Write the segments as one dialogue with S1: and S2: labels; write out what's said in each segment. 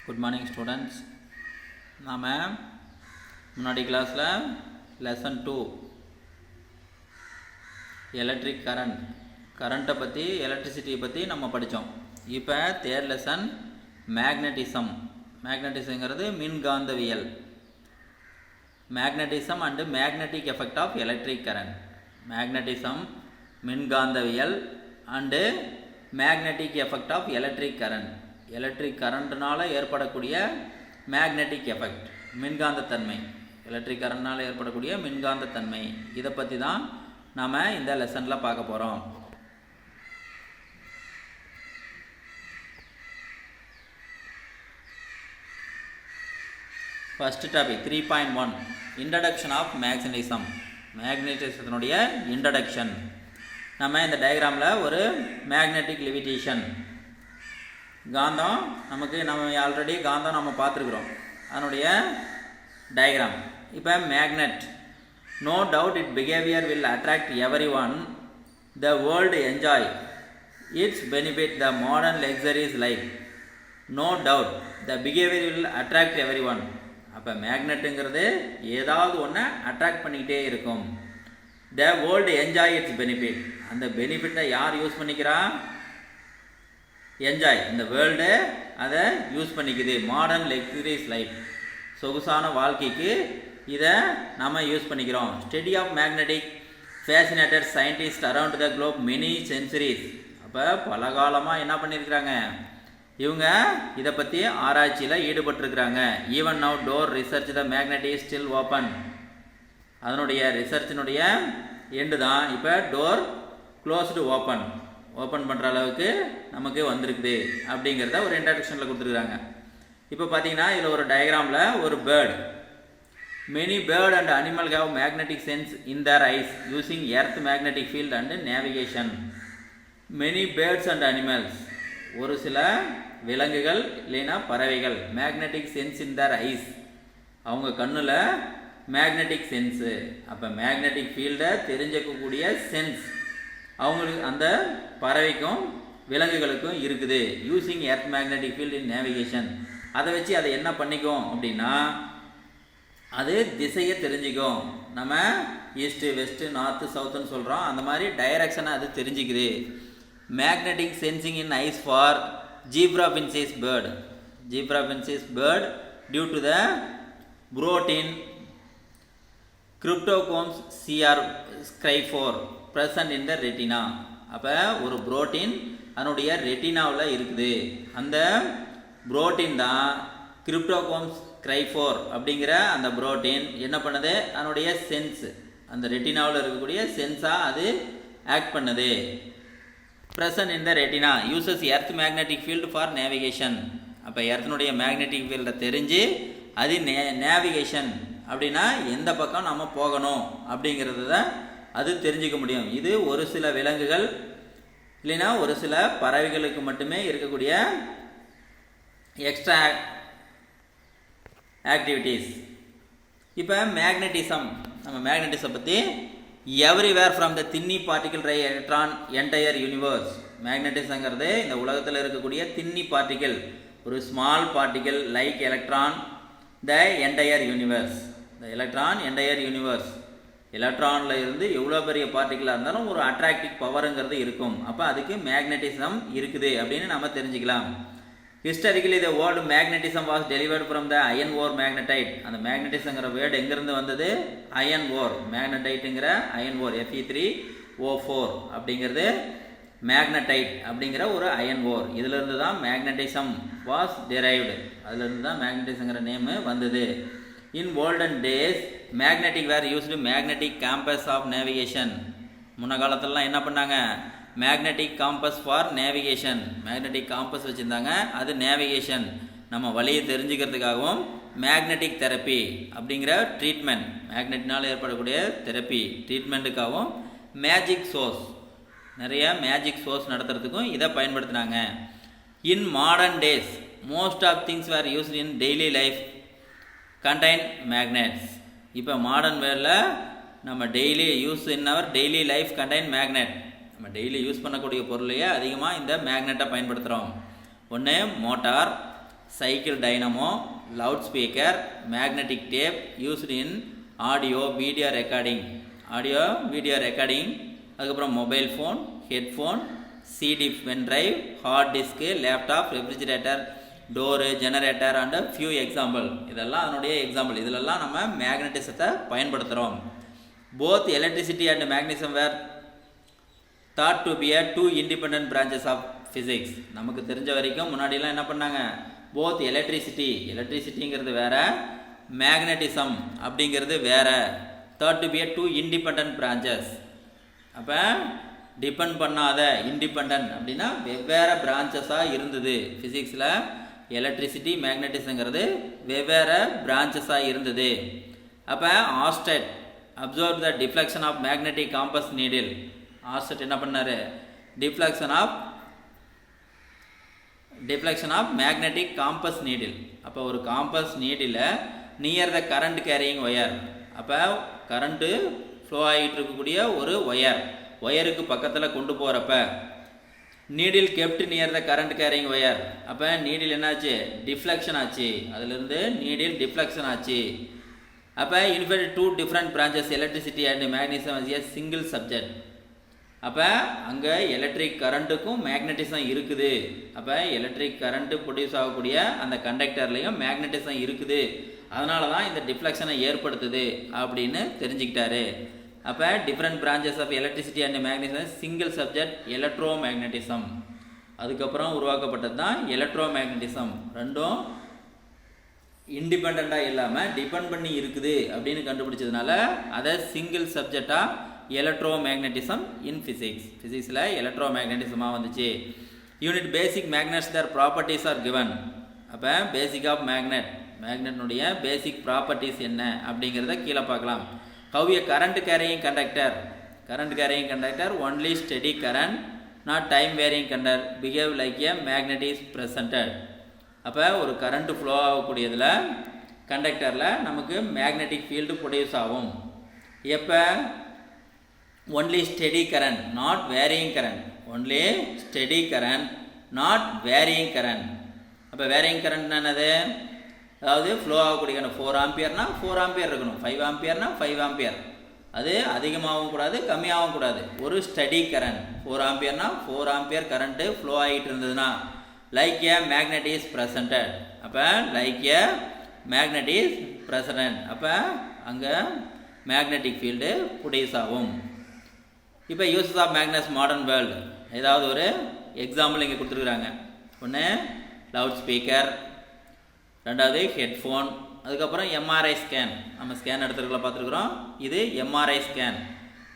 S1: Good morning students. நாம் முன்னாடி கிளாஸில் லெசன் 2 எலக்ட்ரிக் கரண்ட்டை பற்றி எலக்ட்ரிசிட்டியை பற்றி நம்ம படித்தோம். இப்போ தேர்ட் லெசன் மேக்னட்டிசம்ங்கிறது மின்காந்தவியல். Magnetism and magnetic effect of electric current. Magnetism மின்காந்தவியல் and magnetic effect of electric current. Electric கரண்ட்னால் ஏற்படக்கூடிய மேக்னட்டிக் எஃபெக்ட், மின்காந்தத்தன்மை. எலக்ட்ரிக் கரண்ட்னால் ஏற்படக்கூடிய மின்காந்தத்தன்மை, இதை பற்றி தான் நாம் இந்த லெசனில் பார்க்க போகிறோம். First topic 3.1 introduction of magnetism. மேக்னட்டிசத்தினுடைய இன்ட்ரடக்ஷன். நம்ம இந்த டயக்ராமில் ஒரு மேக்னட்டிக் லிவிடேஷன், காந்தம் நம்ம ஆல்ரெடி காந்தம் நம்ம பார்த்துருக்குறோம், அதனுடைய டயக்ராம். இப்போ magnet, no doubt it behaviour will attract everyone, the world enjoy its benefit the modern luxuries life. No doubt the behaviour will attract everyone. அப்போ மேக்னெட்டுங்கிறது ஏதாவது ஒன்று அட்ராக்ட் பண்ணிக்கிட்டே இருக்கும். The world enjoy its benefit, அந்த பெனிஃபிட்டை யார் use பண்ணிக்கிறா? என்ஜாய், இந்த வேர்ல்டு அதை யூஸ் பண்ணிக்குது. மாடர்ன் லக்ஸரிஸ் லைஃப், சொகுசான வாழ்க்கைக்கு இதை நம்ம யூஸ் பண்ணிக்கிறோம். Study of magnetic fascinated scientist around the Globe many centuries. அப்போ பல காலமாக என்ன பண்ணியிருக்கிறாங்க இவங்க, இதை பற்றி ஆராய்ச்சியில் ஈடுபட்டிருக்கிறாங்க. Even now door research the magnetic still open. அதனுடைய ரிசர்ச்சினுடைய எண்டு தான் இப்போ டோர் க்ளோஸ்டு ஓப்பன் பண்ணுற அளவுக்கு நமக்கு வந்திருக்குது அப்படிங்கிறத ஒரு இன்ட்ரடக்ஷனில் கொடுத்துருக்குறாங்க. இப்போ பார்த்தீங்கன்னா இதில் ஒரு டயக்ராமில் ஒரு bird, many bird and animal have magnetic sense in their eyes using earth magnetic field and navigation. Many birds and animals, ஒரு சில விலங்குகள் இல்லைன்னா பறவைகள், magnetic sense in their eyes, அவங்க கண்ணில் மேக்னெட்டிக் சென்ஸு. அப்போ மேக்னெட்டிக் ஃபீல்டை தெரிஞ்சிக்கக்கூடிய சென்ஸ் அவங்களுக்கு, அந்த பறவைக்கும் விலங்குகளுக்கும் இருக்குது. யூஸிங் எர்த் மேக்னெட்டிக் ஃபீல்ட் இன் நேவிகேஷன். அதை வச்சு அதை என்ன பண்ணிக்கும் அப்படின்னா, அது திசையை தெரிஞ்சுக்கும். நம்ம ஈஸ்ட்டு வெஸ்ட்டு நார்த்து சவுத்துன்னு சொல்கிறோம், அந்த மாதிரி டைரக்ஷனை அது தெரிஞ்சுக்குது. Magnetic sensing in eyes for zebra finches bird. Zebra finches bird due to the protein cryptochromes CR ஸ்கிரைஃபோர் present in the retina. அப்போ ஒரு புரோட்டீன் அதனுடைய ரெட்டினாவில் இருக்குது. அந்த புரோட்டீன் தான் கிரிப்டோகோம்ஸ் கிரைஃபோர் அப்படிங்கிற அந்த புரோட்டீன் என்ன பண்ணுது, அதனுடைய சென்ஸ், அந்த ரெட்டினாவில் இருக்கக்கூடிய சென்ஸாக அது ஆக்ட் பண்ணுது. present in the retina uses earth magnetic field for navigation. அப்போ எர்த்தினுடைய மேக்னெட்டிக் ஃபீல்டை தெரிஞ்சு அது நேவிகேஷன் அப்படின்னா எந்த பக்கம் நம்ம போகணும் அப்படிங்கிறது தான் அது தெரிஞ்சிக்க முடியும். இது ஒரு சில விலங்குகள் இல்லைன்னா ஒரு சில பறவைகளுக்கு மட்டுமே இருக்கக்கூடிய எக்ஸ்ட்ரா ஆக்டிவிட்டீஸ். இப்போ மேக்னட்டிசம், நம்ம மேக்னட்டிசம் பற்றி everywhere from the tiny particle ரை எலக்ட்ரான் என்டையர் யூனிவர்ஸ். மேக்னட்டிசங்கிறது இந்த உலகத்தில் இருக்கக்கூடிய தின்னி பார்ட்டிகல், ஒரு small particle like electron, the entire universe. The electron entire universe, எலக்ட்ரானில் இருந்து எவ்வளோ பெரிய பார்ட்டிகலாக இருந்தாலும் ஒரு அட்ராக்டிவ் பவருங்கிறது இருக்கும். அப்போ அதுக்கு மேக்னட்டிசம் இருக்குது அப்படின்னு நம்ம தெரிஞ்சுக்கலாம். Historically the word magnetism was delivered from the iron ore magnetite. அந்த மேக்னட்டிசங்கிற வேர்டு எங்கேருந்து வந்தது? Iron ore. மேக்னடைட்டுங்கிற iron ore Fe3O4 அப்படிங்கிறது மேக்னடைட் அப்படிங்கிற ஒரு அயன் ஓர். இதிலிருந்து தான் மேக்னட்டிசம் வாஸ் டெரைவ்டு. அதிலிருந்து தான் மேக்னட்டிசங்கிற நேமு வந்தது. In olden days magnetic were used magnetic compass of navigation. முன்ன காலத்திலலாம் என்ன பண்ணாங்க? Magnetic compass for navigation. Magnetic compass வச்சுருந்தாங்க, அது நேவிகேஷன், நம்ம வழியை தெரிஞ்சுக்கிறதுக்காகவும். மேக்னெட்டிக் தெரப்பி அப்படிங்கிற ட்ரீட்மெண்ட், மேக்னெட்டினால் ஏற்படக்கூடிய தெரப்பி ட்ரீட்மெண்ட்டுக்காகவும். மேஜிக் ஷோஸ், நிறைய மேஜிக் ஷோஸ் நடத்துறதுக்கும் இதை பயன்படுத்தினாங்க. In modern days most of things were used in daily life contain magnets. இப்போ மாடர்ன் வேர்ல்டில் நம்ம daily use in our daily life contain magnet. நம்ம டெய்லி யூஸ் பண்ணக்கூடிய பொருளையே அதிகமாக இந்த மேக்னெட்டை பயன்படுத்துகிறோம். ஒன்று motor, cycle dynamo, loudspeaker, magnetic tape used in audio video recording, அதுக்கப்புறம் mobile phone, headphone, CD pen drive, hard disk, laptop, refrigerator, door, generator and few example. இதெல்லாம் அதனுடைய example. இதிலெல்லாம் நம்ம மேக்னட்டிசத்தை பயன்படுத்துகிறோம். Both electricity and magnetism were thought to be two independent branches of physics. நமக்கு தெரிஞ்ச வரைக்கும் முன்னாடிலாம் என்ன பண்ணாங்க, போத் எலக்ட்ரிசிட்டிங்கிறது வேற, மேக்னட்டிசம் அப்படிங்கிறது வேற. Thought to be two independent branches. அப்போ டிபெண்ட் பண்ணாத, இண்டிபெண்டன்ட் அப்படின்னா வெவ்வேறு பிரான்ச்சஸாக இருந்தது. ஃபிசிக்ஸில் எலக்ட்ரிசிட்டி மேக்னட்டிசங்கிறது வெவ்வேறு பிரான்ச்சஸாக இருந்தது. அப்போ Oersted observe the deflection of magnetic compass needle. Oersted என்ன பண்ணார், deflection of magnetic compass needle. அப்போ ஒரு compass needle near the current carrying wire. அப்போ கரண்ட்டு ஃப்ளோ ஆகிட்டு இருக்கக்கூடிய ஒரு ஒயருக்கு பக்கத்தில் கொண்டு போகிறப்ப needle kept near the current carrying wire. அப்போ நீடில் என்னாச்சு, டிஃப்ளெக்ஷன் ஆச்சு. அதிலிருந்து நீடில் டிஃப்ளெக்ஷன் ஆச்சு. அப்போ in fact two different branches electricity and magnetism is a single subject. அப்போ அங்கே எலக்ட்ரிக் கரண்ட்டுக்கும் மேக்னட்டிசம் இருக்குது. அப்போ எலக்ட்ரிக் கரண்ட்டு ப்ரொடியூஸ் ஆகக்கூடிய அந்த கண்டக்டர்லேயும் மேக்னட்டிசம் இருக்குது. அதனால தான் இந்த டிஃப்ளெக்ஷனை ஏற்படுத்துது அப்படின்னு தெரிஞ்சுக்கிட்டாரு. அப்போ different branches of electricity and magnetism single subject electromagnetism. அதுக்கப்புறம் உருவாக்கப்பட்டது தான் எலக்ட்ரோ மேக்னட்டிசம். ரெண்டும் இண்டிபெண்ட்டாக இல்லாமல் டிபெண்ட் பண்ணி இருக்குது அப்படின்னு கண்டுபிடிச்சதுனால அதை சிங்கிள் சப்ஜெக்டாக எலக்ட்ரோ மேக்னட்டிசம் இன் ஃபிசிக்ஸில் எலக்ட்ரோ மேக்னட்டிசமாக வந்துச்சு. Unit basic magnets their properties are given. அப்போ பேசிக் ஆஃப் மேக்னெட்னுடைய பேசிக் ப்ராப்பர்ட்டிஸ் என்ன அப்படிங்கிறத கீழே பார்க்கலாம். How a current carrying conductor only steady current not time varying conductor behave like a magnet is presented. அப்போ ஒரு கரண்ட் ஃப்ளோ ஆகக்கூடியதில் கண்டக்டரில் நமக்கு magnetic field produce ஆகும். எப்போ, only steady current not varying current. Only steady current not varying current. அப்போ varying current என்னது, அதாவது flow ஆகக்கூடிய current 4 ஆம்பியர்னா 4 ஆம்பியர் இருக்கணும், 5 ஆம்பியர்னா 5 ஆம்பியர். அது அதிகமாகவும் கூடாது கம்மியாகவும் கூடாது. ஒரு ஸ்டெடி கரண்ட் 4 ஆம்பியர்னா 4 ஆம்பியர் கரண்ட்டு ஃப்ளோ ஆகிட்டு இருந்ததுன்னா like a magnet is presented. அப்போ like a magnet is present. அப்போ அங்கே மேக்னெட்டிக் ஃபீல்டு ப்ரொடியூஸ் ஆகும். இப்போ uses of magnets modern world, ஏதாவது ஒரு எக்ஸாம்பிள் இங்கே கொடுத்துருக்குறாங்க. ஒன்று லவுட் ஸ்பீக்கர், ரெண்டாவது ஹெட்ஃபோன், அதுக்கப்புறம் எம்ஆர்ஐ ஸ்கேன். நம்ம ஸ்கேன் எடுத்துருக்கல பார்த்துருக்குறோம், இது எம்ஆர்ஐ ஸ்கேன்.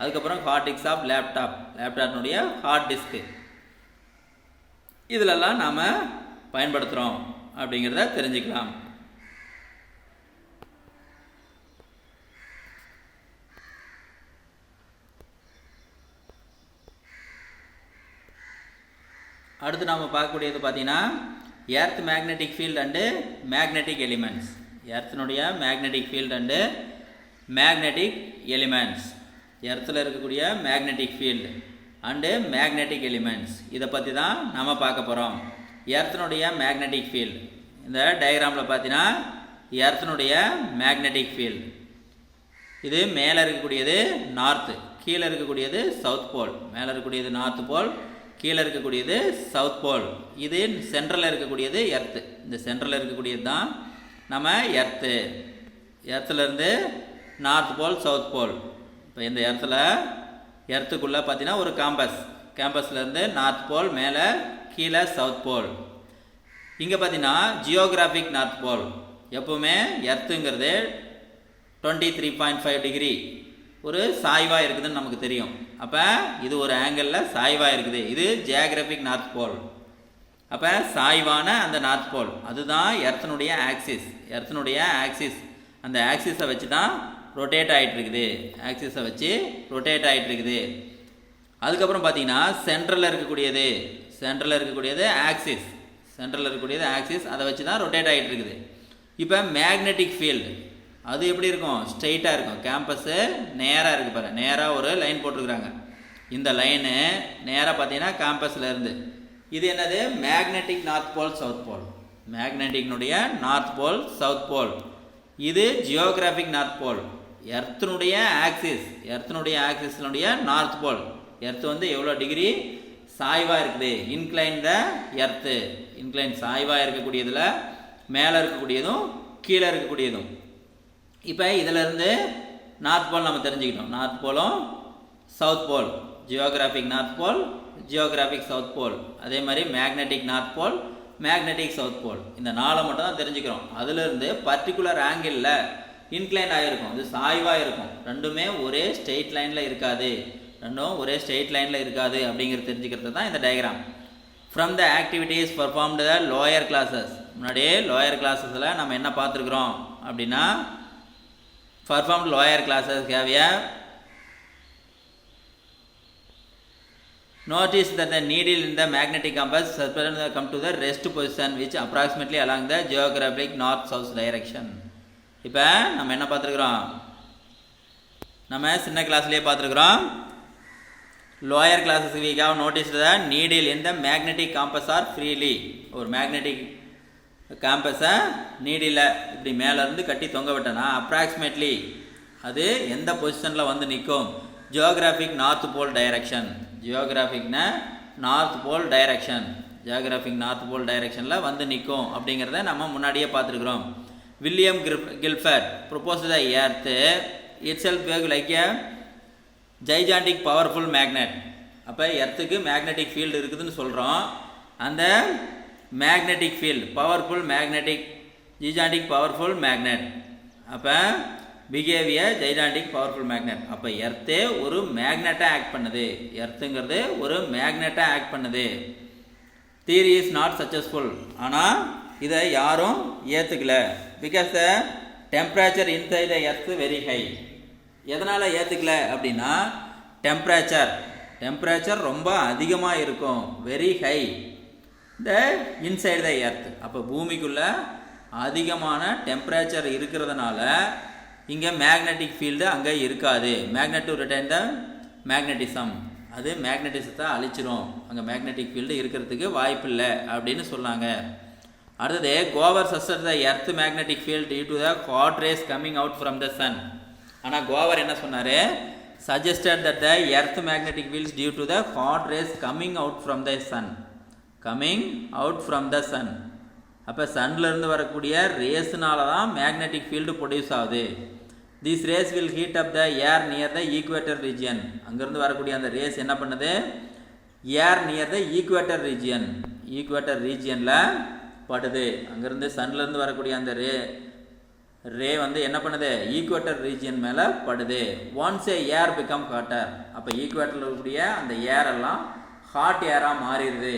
S1: அதுக்கப்புறம் ஹார்ட் டிஸ்க் ஆஃப் லேப்டாப்னுடைய ஹார்ட் டிஸ்க்கு. இதிலெல்லாம் நாம் பயன்படுத்துகிறோம் அப்படிங்கிறத தெரிஞ்சுக்கலாம். அடுத்து நாம் பார்க்கக்கூடியது பார்த்தீங்கன்னா earth magnetic field and magnetic elements. எர்த்தினுடைய magnetic field and magnetic elements. எர்த்தில் இருக்கக்கூடிய magnetic field and magnetic elements, இதை பற்றி தான் நம்ம பார்க்க போகிறோம். எர்த்தினுடைய மேக்னெட்டிக் ஃபீல்டு இந்த டயக்ராமில் பார்த்தீங்கன்னா எர்த்தினுடைய மேக்னெட்டிக் ஃபீல்டு இது மேலே இருக்கக்கூடியது நார்த்து, கீழே இருக்கக்கூடியது சவுத் போல். மேலே இருக்கக்கூடியது நார்த் போல், கீழே இருக்கக்கூடியது சவுத் போல். இது சென்ட்ரலில் இருக்கக்கூடியது எர்த்து. இந்த சென்ட்ரலில் இருக்கக்கூடியது தான் நம்ம எர்த்து. எர்த்துலேருந்து நார்த் போல் சவுத் போல். இப்போ இந்த எர்த்துக்குள்ளே பார்த்தீங்கன்னா ஒரு கேம்பஸ்லேருந்து நார்த் போல், மேலே கீழே சவுத் போல். இங்கே பார்த்தீங்கன்னா ஜியோகிராஃபிக் நார்த் போல். எப்போவுமே எர்த்துங்கிறது 23.5 டிகிரி ஒரு சாய்வாக இருக்குதுன்னு நமக்கு தெரியும். அப்போ இது ஒரு ஆங்கிளில் சாய்வாக இருக்குது. இது ஜியோகிராஃபிக் நார்த் போல். அப்போ சாய்வான அந்த நார்த் போல் அதுதான் எர்த்தினுடைய ஆக்சிஸ். அந்த ஆக்சிஸை வச்சு தான் ரொட்டேட் ஆகிட்டுருக்குது. அதுக்கப்புறம் பார்த்தீங்கன்னா சென்ட்ரலில் இருக்கக்கூடியது ஆக்சிஸ். அதை வச்சு தான் ரொட்டேட் ஆகிட்டு இருக்குது. இப்போ மேக்னெட்டிக் ஃபீல்டு அது எப்படி இருக்கும், ஸ்ட்ரெயிட்டாக இருக்கும். கேம்பஸ்ஸு நேராக இருக்குது பாரு, நேராக ஒரு லைன் போட்டிருக்குறாங்க. இந்த லைனு நேராக பார்த்தீங்கன்னா கேம்பஸில் இருந்து இது என்னது magnetic north pole south pole. மேக்னெட்டிக்னுடைய நார்த் போல் சவுத் போல். இது ஜியோகிராஃபிக் நார்த் போல். எர்த்தினுடைய ஆக்சிஸ்னுடைய நார்த் போல். எர்த் வந்து எவ்வளோ டிகிரி சாய்வாக இருக்குது, இன்க்ளைன் த எர்த்து, இன்க்ளைன் சாய்வாக இருக்கக்கூடியதில் மேலே இருக்கக்கூடியதும் கீழே இருக்கக்கூடியதும். இப்போ இதிலேருந்து நார்த் போல் நம்ம தெரிஞ்சுக்கிட்டோம். நார்த் போலும் south pole, geographic north pole, geographic south pole. அதே மாதிரி magnetic north pole, magnetic south pole. இந்த 4 மட்டும் தான் தெரிஞ்சுக்கிறோம். அதிலிருந்து பர்டிகுலர் ஆங்கிளில் இன்க்ளைன் ஆகிருக்கும், இது சாய்வாக இருக்கும். ரெண்டுமே ஒரே ஸ்ட்ரெயிட் லைனில் இருக்காது, அப்படிங்கிறது தெரிஞ்சுக்கிறது தான் இந்த diagram. From the activities performed the lower classes. முன்னாடியே லோயர் கிளாஸஸில் நம்ம என்ன பார்த்துருக்குறோம் அப்படின்னா, performed lower classes have a notice that the needle in the magnetic compass come to the rest position which approximately along the geographic north south direction. இப்போ நம்ம என்ன பார்த்துருக்குறோம், நம்ம சின்ன கிளாஸ்லேயே பார்த்துருக்குறோம். Lower classes we have noticed the needle in the magnetic compass are freely. ஒரு magnetic காம்பஸை needle இப்படி மேலேருந்து கட்டி தொங்க விட்டனா அப்ராக்சிமேட்லி அது எந்த பொசிஷனில் வந்து நிற்கும், ஜியோகிராஃபிக் நார்த் போல் டைரக்ஷன். ஜியோகிராஃபிக்னா north pole direction, geographic north pole டைரக்ஷனில் வந்து நிற்கும் அப்படிங்கிறத நம்ம முன்னாடியே பார்த்துருக்குறோம். William Gilbert propose the earth itself like a gigantic powerful magnet. அப்போ எர்த்துக்கு மேக்னெட்டிக் ஃபீல்டு இருக்குதுன்னு சொல்கிறோம். அந்த magnetic field powerful magnetic, gigantic powerful magnet. அப்போ பிஹேவியர் ஜைஜாண்டிக் பவர்ஃபுல் மேக்னெட். அப்போ எர்த்தே ஒரு மேக்னெட்டாக ஆக்ட் பண்ணுது, எர்த்துங்கிறது ஒரு மேக்னெட்டாக ஆக்ட் பண்ணுது. Theory is not successful. ஆனால் இதை யாரும் ஏற்றுக்கல. Because the temperature inside the earth very high. எதனால் ஏற்றுக்கல அப்படின்னா, டெம்பரேச்சர் ரொம்ப அதிகமாக இருக்கும், very high the inside the earth. அப்போ பூமிக்குள்ளே அதிகமான டெம்பரேச்சர் இருக்கிறதுனால இங்கே மேக்னெட்டிக் ஃபீல்டு அங்கே இருக்காது. Magnet to retain the magnetism, அது மேக்னெட்டிசத்தை அழிச்சிரும், அங்கே மேக்னெட்டிக் ஃபீல்டு இருக்கிறதுக்கு வாய்ப்பு இல்லை அப்படின்னு சொன்னாங்க. அடுத்தது Gover suggested the earth magnetic field due to the hot rays coming out from the sun. ஆனால் கோவர் என்ன சொன்னார், suggested that the earth magnetic fields due to the hot rays coming out from the sun, அப்போ சன்லேருந்து வரக்கூடிய ரேஸ்னால தான் magnetic field produce ஆகுது. This rays will heat up the air near the equator region. அங்கேருந்து வரக்கூடிய அந்த ரேஸ் என்ன பண்ணுது, ஏர் நியர் த ஈக்குவேட்டர் ரீஜியனில் படுது. அங்கேருந்து சன்லேருந்து வரக்கூடிய அந்த ரே வந்து என்ன பண்ணுது, ஈக்குவேட்டர் ரீஜியன் மேலே படுது. ஒன்ஸ் ஏ ஏர் பிகம் ஹாட்டர். அப்போ ஈக்குவேட்டரில் இருக்கக்கூடிய அந்த ஏரெல்லாம் ஹாட் ஏராக மாறிடுது.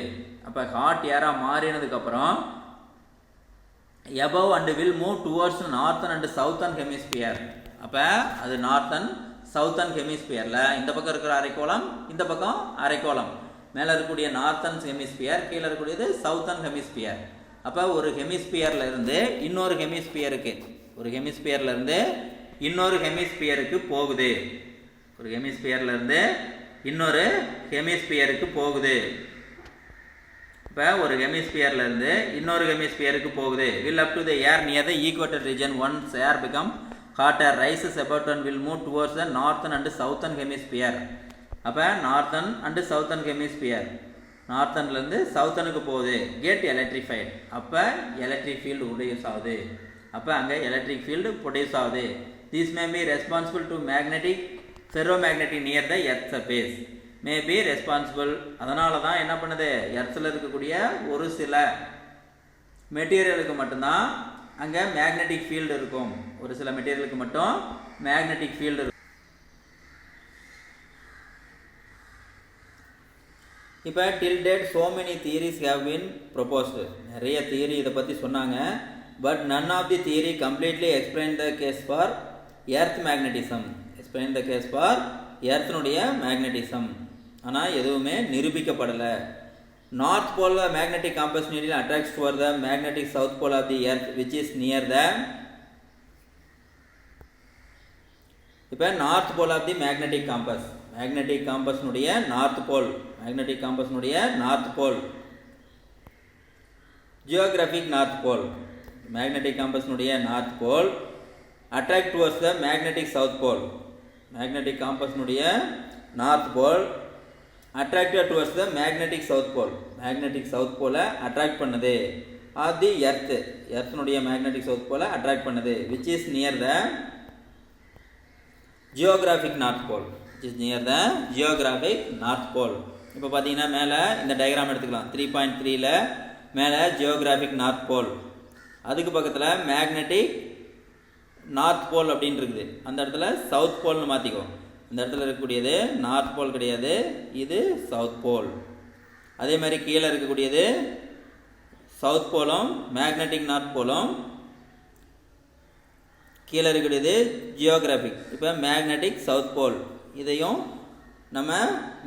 S1: அப்போ hot ஏராக மாறினதுக்கப்புறம் above and will move towards northern and southern hemisphere. அப்போ அது நார்த்தன் சவுத்தன் ஹெமிஸ்பியரில் இந்த பக்கம் இருக்கிற அரைக்கோளம், இந்த பக்கம் அரைக்கோளம். மேலே இருக்கக்கூடிய நார்த்தன் ஹெமிஸ்பியர், கீழே இருக்கக்கூடியது சவுத்தன் ஹெமிஸ்பியர். அப்போ ஒரு ஹெமிஸ்பியரில் இருந்து இன்னொரு ஹெமிஸ்பியருக்கு, ஒரு ஹெமிஸ்பியரில் இருந்து இன்னொரு ஹெமிஸ்பியருக்கு போகுது, ஒரு ஹெமிஸ்பியரில் இருந்து இன்னொரு ஹெமிஸ்பியருக்கு போகுது. இப்போ ஒரு ஹெமிஸ்பியர்லேருந்து இன்னொரு ஹெமிஸ்பியருக்கு போகுது. Will up to the air near the equator region. Once air become hotter rises about and will move towards the northern and southern hemisphere. அப்போ நார்த்தன் அண்டு சவுத்தன் ஹெமிஸ்பியர், நார்த்தன்லேருந்து சவுத்தனுக்கு போகுது. Get electrified. அப்போ எலக்ட்ரிக் ஃபீல்டு ப்ரொடியூஸ் ஆகுது. அப்போ அங்கே electric field produce ஆகுது. This may be responsible to magnetic ferromagnetic near the earth surface. May be responsible. அதனால தான் என்ன பண்ணுது, எர்த்தில் இருக்கக்கூடிய ஒரு சில மெட்டீரியலுக்கு மட்டும்தான் அங்கே மேக்னெட்டிக் ஃபீல்டு இருக்கும், ஒரு சில மெட்டீரியலுக்கு மட்டும் மேக்னெட்டிக் ஃபீல்டு இருக்கும். இப்போ till date so many theories have been proposed. நிறைய தியரி இதை பற்றி சொன்னாங்க. But none of the theory completely explain the case for earth magnetism. explain the case for எர்த்தினுடைய மேக்னெட்டிசம். ஆனால் எதுவுமே நிரூபிக்கப்படலை. North pole magnetic compass needle attracts for the magnetic south pole of the earth which is near the. இப்போ north pole of the magnetic compass, magnetic காம்பஸ்னுடைய north pole, magnetic காம்பஸ்னுடைய north pole geographic north pole, magnetic காம்பஸ்னுடைய north pole attract towards the magnetic south pole, magnetic காம்பஸ்னுடைய north pole attracted towards the magnetic south pole, magnetic south போலை attract பண்ணுது. Of the earth, எர்த்னுடைய magnetic south போலை attract பண்ணுது. Which is near the geographic north pole, which is near the geographic north pole. இப்போ பார்த்தீங்கன்னா மேலே இந்த diagram எடுத்துக்கலாம். 3.3ல் மேலே ஜியோகிராஃபிக் நார்த் போல், அதுக்கு பக்கத்தில் மேக்னெட்டிக் நார்த் போல் அப்படின்னு இருக்குது. அந்த இடத்துல சவுத் போல்னு மாற்றிக்கோ. இந்த இடத்துல இருக்கக்கூடியது நார்த் போல் கிடையாது, இது சவுத் போல். அதே மாதிரி கீழே இருக்கக்கூடியது சவுத் போலும் மேக்னெட்டிக் நார்த் போலும், கீழே இருக்கக்கூடியது ஜியோகிராஃபிக். இப்போ மேக்னெட்டிக் சவுத் போல், இதையும் நம்ம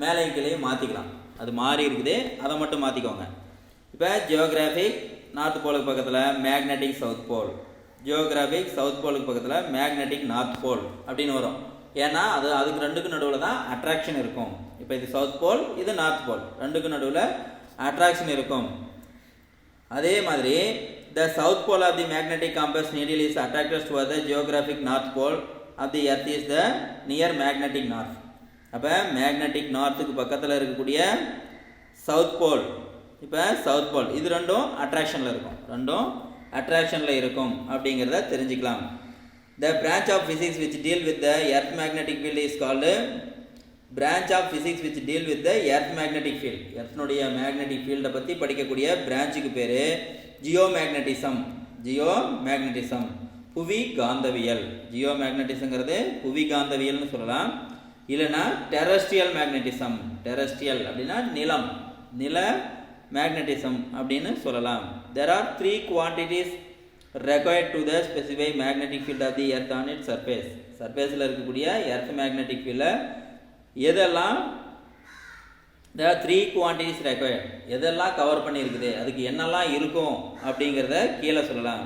S1: மேலே கீழேயும் மாற்றிக்கலாம். அது மாறி இருக்குது, அதை மட்டும் மாற்றிக்கோங்க. இப்போ ஜியோகிராஃபிக் நார்த் போலுக்கு பக்கத்தில் magnetic south pole, geographic south போலுக்கு பக்கத்தில் மேக்னெட்டிக் நார்த் போல் அப்படின்னு வரும். ஏன்னா அதுக்கு ரெண்டுக்கு நடுவில் தான் அட்ராக்ஷன் இருக்கும். இப்போ இது சவுத் போல், இது நார்த் போல், ரெண்டுக்கு நடுவில் அட்ராக்ஷன் இருக்கும். அதே மாதிரி the south pole of the magnetic compass needle is attracted to the geographic north pole of the earth is the near magnetic north. அப்போ மேக்னெட்டிக் நார்த்துக்கு பக்கத்தில் இருக்கக்கூடிய சவுத் போல், இப்போ சவுத் போல், இது ரெண்டும் அட்ராக்ஷனில் இருக்கும், ரெண்டும் அட்ராக்ஷனில் இருக்கும் அப்படிங்கிறத தெரிஞ்சுக்கலாம். The branch of physics which deal with the earth magnetic field is called branch of physics which deal with the earth magnetic field. எர்த்னுடைய மேக்னெட்டிக் ஃபீல்டை பற்றி படிக்கக்கூடிய பிரான்ச்சுக்கு பேர் ஜியோமேக்னட்டிசம். ஜியோமேக்னட்டிசம் புவி காந்தவியல். ஜியோமேக்னட்டிசங்கிறது புவி காந்தவியல்னு சொல்லலாம். இல்லைன்னா டெரஸ்ட்ரியல் மேக்னட்டிசம், டெரஸ்ட்ரியல் அப்படின்னா நிலம், நில மேக்னட்டிசம் அப்படின்னு சொல்லலாம். There are 3 quantities required to the specify magnetic field of the earth on its surface. சர்ஃபேஸில் இருக்கக்கூடிய எர்த் மேக்னெட்டிக் ஃபீல்டில் எதெல்லாம், there are 3 quantities required, எதெல்லாம் கவர் பண்ணியிருக்குது, அதுக்கு என்னெல்லாம் இருக்கும் அப்படிங்கிறத கீழே சொல்லலாம்.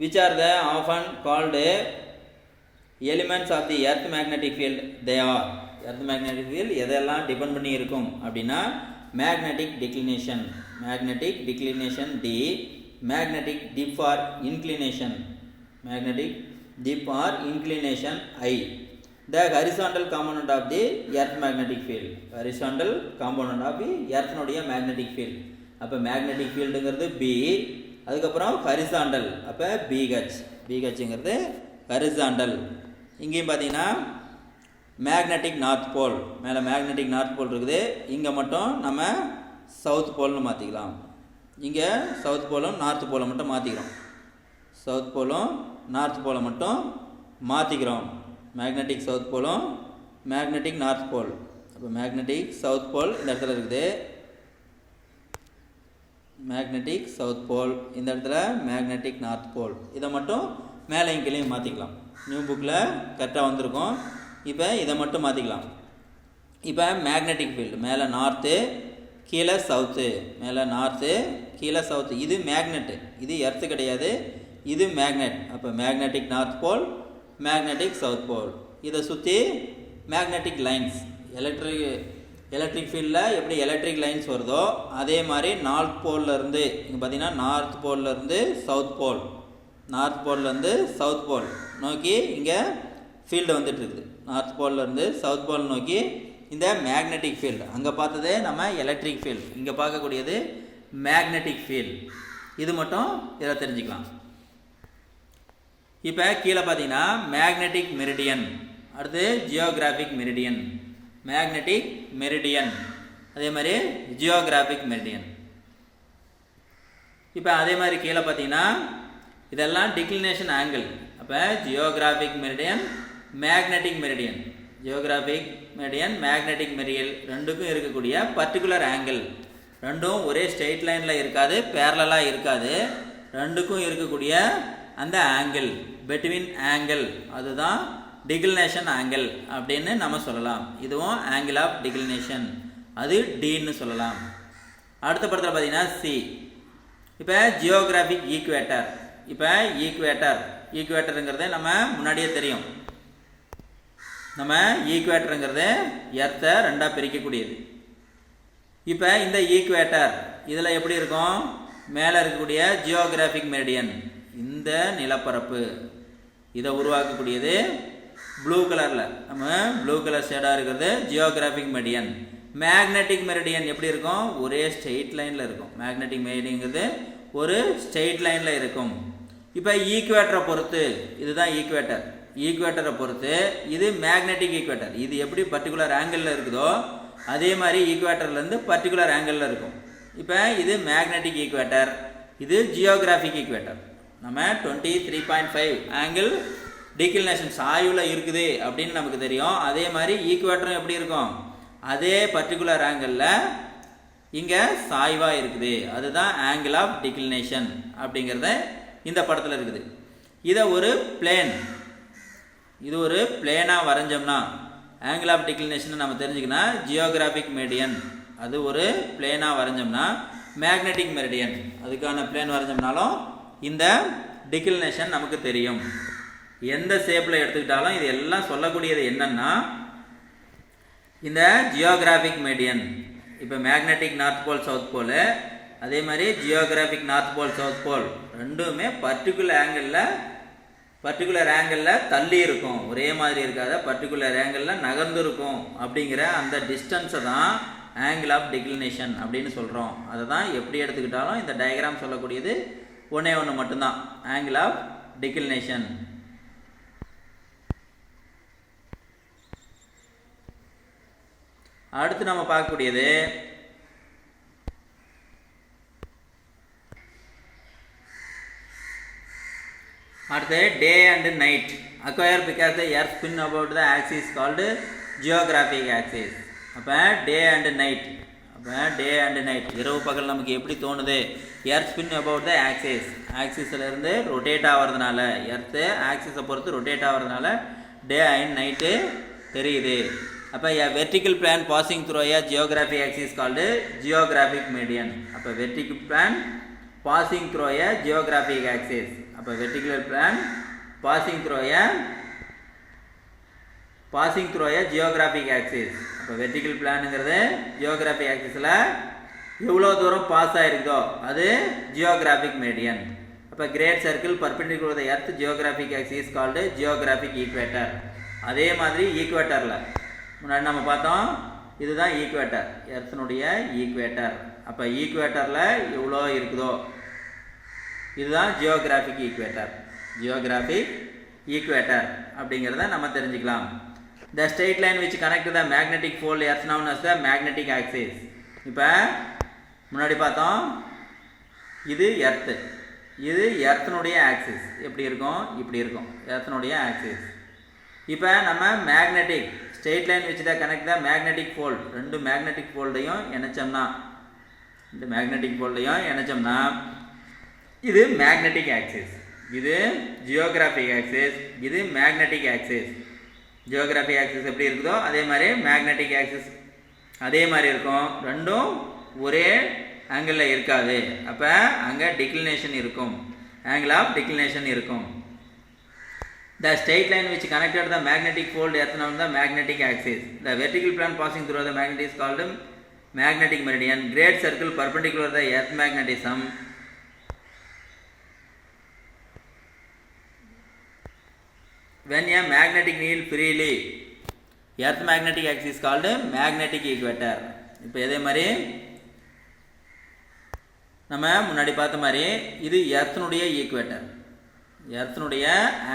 S1: which are the often called elements of the earth magnetic field. they are, earth magnetic field எதெல்லாம் டிபெண்ட் பண்ணி இருக்கும் அப்படின்னா magnetic declination, magnetic declination D, magnetic dip or inclination, magnetic dip or inclination I. The horizontal component of the earth magnetic field, horizontal component of the earth நோடைய magnetic field. அப்போ magnetic fieldங்கிறது B, அதுக்கப்புறம் horizontal, அப்போ BH, BHங்கிறது horizontal. இங்கேயும் பார்த்தீங்கன்னா magnetic north போல், மேலே magnetic north போல் இருக்குது, இங்கே மட்டும் நம்ம சவுத் போல்னு மாற்றிக்கலாம். இங்கே சவுத் போலும் நார்த் போலை மட்டும் மாற்றிக்கிறோம், சவுத் போலும் நார்த் போலை மட்டும் மாற்றிக்கிறோம். மேக்னெட்டிக் சவுத் போலும் மேக்னெட்டிக் நார்த் போல். அப்போ மேக்னெட்டிக் சவுத் போல் இந்த இடத்துல இருக்குது, மேக்னெட்டிக் சவுத் போல் இந்த இடத்துல மேக்னெட்டிக் நார்த் போல். இதை மட்டும் மேலே கீழேயும் மாற்றிக்கலாம். நியூ புக்கில் கரெக்டாக வந்திருக்கும். இப்போ இதை மட்டும் மாற்றிக்கலாம். இப்போ மேக்னெட்டிக் ஃபீல்டு மேலே நார்த்து கீழே சவுத்து, மேலே நார்த்து கீழே சவுத்து, இது மேக்னெட்டு, இது எர்த்து கிடையாது, இது மேக்னெட். அப்போ magnetic north pole magnetic south pole. இதை சுற்றி மேக்னெட்டிக் லைன்ஸ், எலக்ட்ரிக் ஃபீல்டில் எப்படி எலக்ட்ரிக் லைன்ஸ் வருதோ அதே மாதிரி நார்த் போல்லேருந்து இங்கே பார்த்தீங்கன்னா நார்த் போல்லேருந்து சவுத் போல், நார்த் போல்லேருந்து சவுத் போல் நோக்கி இங்கே ஃபீல்டு வந்துட்டுருக்குது. நார்த் போல்லேருந்து சவுத் போல் நோக்கி இந்த மேக்னெட்டிக் ஃபீல்டு, அங்கே பார்த்ததே நம்ம எலக்ட்ரிக் ஃபீல்டு, இங்கே பார்க்கக்கூடியது மேக்னெட்டிக் ஃபீல்டு. இது மட்டும் இதில் தெரிஞ்சுக்கலாம். இப்போ கீழே பார்த்தீங்கன்னா மேக்னெட்டிக் மெரிடியன், அடுத்து ஜியோகிராஃபிக் மெரிடியன், மேக்னெட்டிக் மெரிடியன், அதே மாதிரி ஜியோகிராஃபிக் மெரிடியன். இப்போ அதே மாதிரி கீழே பார்த்தீங்கன்னா இதெல்லாம் டிக்ளினேஷன் ஆங்கிள். அப்போ geographic meridian magnetic meridian, geographic meridian magnetic meridian ரெண்டுக்கும் இருக்கக்கூடிய பர்டிகுலர் ஆங்கிள், ரெண்டும் ஒரே ஸ்ட்ரெயிட் லைனில் இருக்காது, பேரலாக இருக்காது, ரெண்டுக்கும் இருக்கக்கூடிய அந்த ஆங்கிள், பெட்வீன் ஆங்கிள், அதுதான் டிக்ளினேஷன் ஆங்கிள் அப்படின்னு நம்ம சொல்லலாம். இதுவும் ஆங்கிள் ஆஃப் டிக்ளினேஷன், அது டின்னு சொல்லலாம். அடுத்த படத்தில் பார்த்தீங்கன்னா சி. இப்போ ஜியோகிராஃபிக் ஈக்குவேட்டர், இப்போ ஈக்குவேட்டருங்கிறது நம்ம முன்னாடியே தெரியும். நம்ம ஈக்குவேட்டருங்கிறது எர்த்தை ரெண்டாக பிரிக்கக்கூடியது. இப்போ இந்த ஈக்குவேட்டர் இதில் எப்படி இருக்கும், மேலே இருக்கக்கூடிய ஜியோகிராஃபிக் மெரிடியன், இந்த நிலப்பரப்பு இதை உருவாக்கக்கூடியது ப்ளூ கலரில், நம்ம ப்ளூ கலர் ஷேடாக இருக்கிறது ஜியோகிராஃபிக் மெரிடியன். மேக்னெட்டிக் மெரிடியன் எப்படி இருக்கும்? ஒரே ஸ்ட்ரெயிட் லைனில் இருக்கும். மேக்னெட்டிக் மெரிடியன்ங்கிறது ஒரு ஸ்ட்ரெயிட் லைனில் இருக்கும். இப்போ ஈக்குவேட்டரை பொறுத்து, இதுதான் ஈக்குவேட்டர், ஈக்குவேட்டரை பொறுத்து இது மேக்னெட்டிக் ஈக்குவேட்டர். இது எப்படி பர்டிகுலர் ஆங்கிளில் இருக்குதோ அதே மாதிரி ஈக்குவேட்டர்லேருந்து பர்டிகுலர் ஆங்கிளில் இருக்கும். இப்போ இது மேக்னெட்டிக் ஈக்குவேட்டர், இது ஜியோகிராஃபிக் ஈக்குவேட்டர். நம்ம 23.5 ஆங்கிள் டிக்ளினேஷன் சாய்வில் இருக்குது அப்படின்னு நமக்கு தெரியும். அதே மாதிரி ஈக்குவேட்டரும் எப்படி இருக்கும்? அதே பர்டிகுலர் ஆங்கிளில் இங்கே சாய்வாக இருக்குது. அதுதான் ஆங்கிள் ஆஃப் டிக்ளினேஷன் அப்படிங்கிறத இந்த படத்தில் இருக்குது. இதை ஒரு பிளேன், இது ஒரு பிளேனாக வரைஞ்சோம்னா ஆங்கிள் ஆஃப் டிக்ளினேஷன் நம்ம தெரிஞ்சுக்கணும். ஜியோகிராஃபிக் மெரிடியன் அது ஒரு பிளேனாக வரைஞ்சோம்னா, மேக்னெட்டிக் மெரிடியன் அதுக்கான பிளேன் வரைஞ்சோம்னாலும் இந்த டிக்ளினேஷன் நமக்கு தெரியும். எந்த ஷேப்பில் எடுத்துக்கிட்டாலும் இது எல்லாம் சொல்லக்கூடியது என்னன்னா, இந்த ஜியோகிராஃபிக் மெரிடியன் இப்போ magnetic north pole south pole, அதே மாதிரி geographic north pole south pole ரெண்டுமே பர்டிகுலர் ஆங்கிளில் தள்ளி இருக்கும், ஒரே மாதிரி இருக்காத பர்டிகுலர் ஆங்கிளில் நகர்ந்து இருக்கும். அப்படிங்கிற அந்த டிஸ்டன்ஸை தான் ஆங்கிள் ஆஃப் டிக்ளினேஷன் அப்படின்னு சொல்கிறோம். அதை தான் எப்படி எடுத்துக்கிட்டாலும் இந்த டயக்ராம் சொல்லக்கூடியது ஒன்றே ஒன்று மட்டும்தான், ஆங்கிள் ஆஃப் டிக்ளினேஷன். அடுத்து நம்ம பார்க்கக்கூடியது அடுத்து day and night acquire because the earth spin about the axis called geographic axis. அப்போ டே அண்ட் நைட், அப்போ டே அண்ட் நைட் இரவு பகல் நமக்கு எப்படி தோணுது? Earth spin about the axis, ஆக்சிஸ்லேருந்து ரொட்டேட் ஆகிறதுனால, எர்த்து ஆக்சிஸை பொறுத்து ரொட்டேட் ஆகிறதுனால டே அண்ட் நைட்டு தெரியுது. அப்போ vertical plane passing through a geographic axis called geographic median. அப்போ vertical plane passing through a geographic axis, அப்போ vertical plane passing through a geographic axis. அப்போ வெர்டிக்கல் பிளானுங்கிறது ஜியோகிராஃபிக் ஆக்சிஸில் எவ்வளோ தூரம் பாஸ் ஆகிருக்குதோ அது ஜியோகிராஃபிக் மீடியன். அப்போ great circle perpendicular to the earth geographic axis called geographic equator. அதே மாதிரி ஈக்குவேட்டரில் முன்னாடி நம்ம பார்த்தோம், இதுதான் ஈக்குவேட்டர், எர்த்தினுடைய ஈக்குவேட்டர். அப்போ ஈக்குவேட்டரில் எவ்வளோ இருக்குதோ இதுதான் ஜியோகிராஃபிக் ஈக்குவேட்டர். ஜியோகிராஃபிக் ஈக்குவேட்டர் அப்படிங்கிறத நம்ம தெரிஞ்சுக்கலாம். The straight line which connect the magnetic pole earth known as the magnetic axis. இப்போ முன்னாடி பார்த்தோம், இது எர்த்து, இது எர்த்தினுடைய ஆக்சிஸ் எப்படி இருக்கும்? இப்படி இருக்கும் எர்த்தினுடைய ஆக்சிஸ். இப்போ நம்ம மேக்னெட்டிக் ஸ்ட்ரெயிட் லைன் வச்சு தான் கனெக்ட் த மேக்னெட்டிக் போல், ரெண்டு மேக்னெட்டிக் போல்டையும் இணைச்சோம்னா, இந்த மேக்னெட்டிக் போல்டையும் இணைச்சோம்னா இது மேக்னெட்டிக் ஆக்சிஸ், இது ஜியோகிராஃபிக் ஆக்சிஸ், இது மேக்னெட்டிக் ஆக்சிஸ். ஜியோகிராஃபிக் ஆக்சிஸ் எப்படி இருக்குதோ அதே மாதிரி மேக்னெட்டிக் ஆக்சிஸ் அதே மாதிரி இருக்கும். ரெண்டும் ஒரே ஆங்கிளில் இருக்காது. அப்போ அங்கே டிக்ளினேஷன் இருக்கும், ஆங்கிள் ஆஃப் டிக்ளினேஷன் இருக்கும். The straight line which connected the magnetic pole earth known the magnetic axis. The vertical plane passing through the magnet is called magnetic meridian. Great circle perpendicular to the earth magnetism. When a magnetic needle freely, earth magnetic axis is called magnetic equator. இப்போ இதே மாதிரி நம்ம முன்னாடி பார்த்த மாதிரி இது எர்த்தினுடைய equator, எர்த்தினுடைய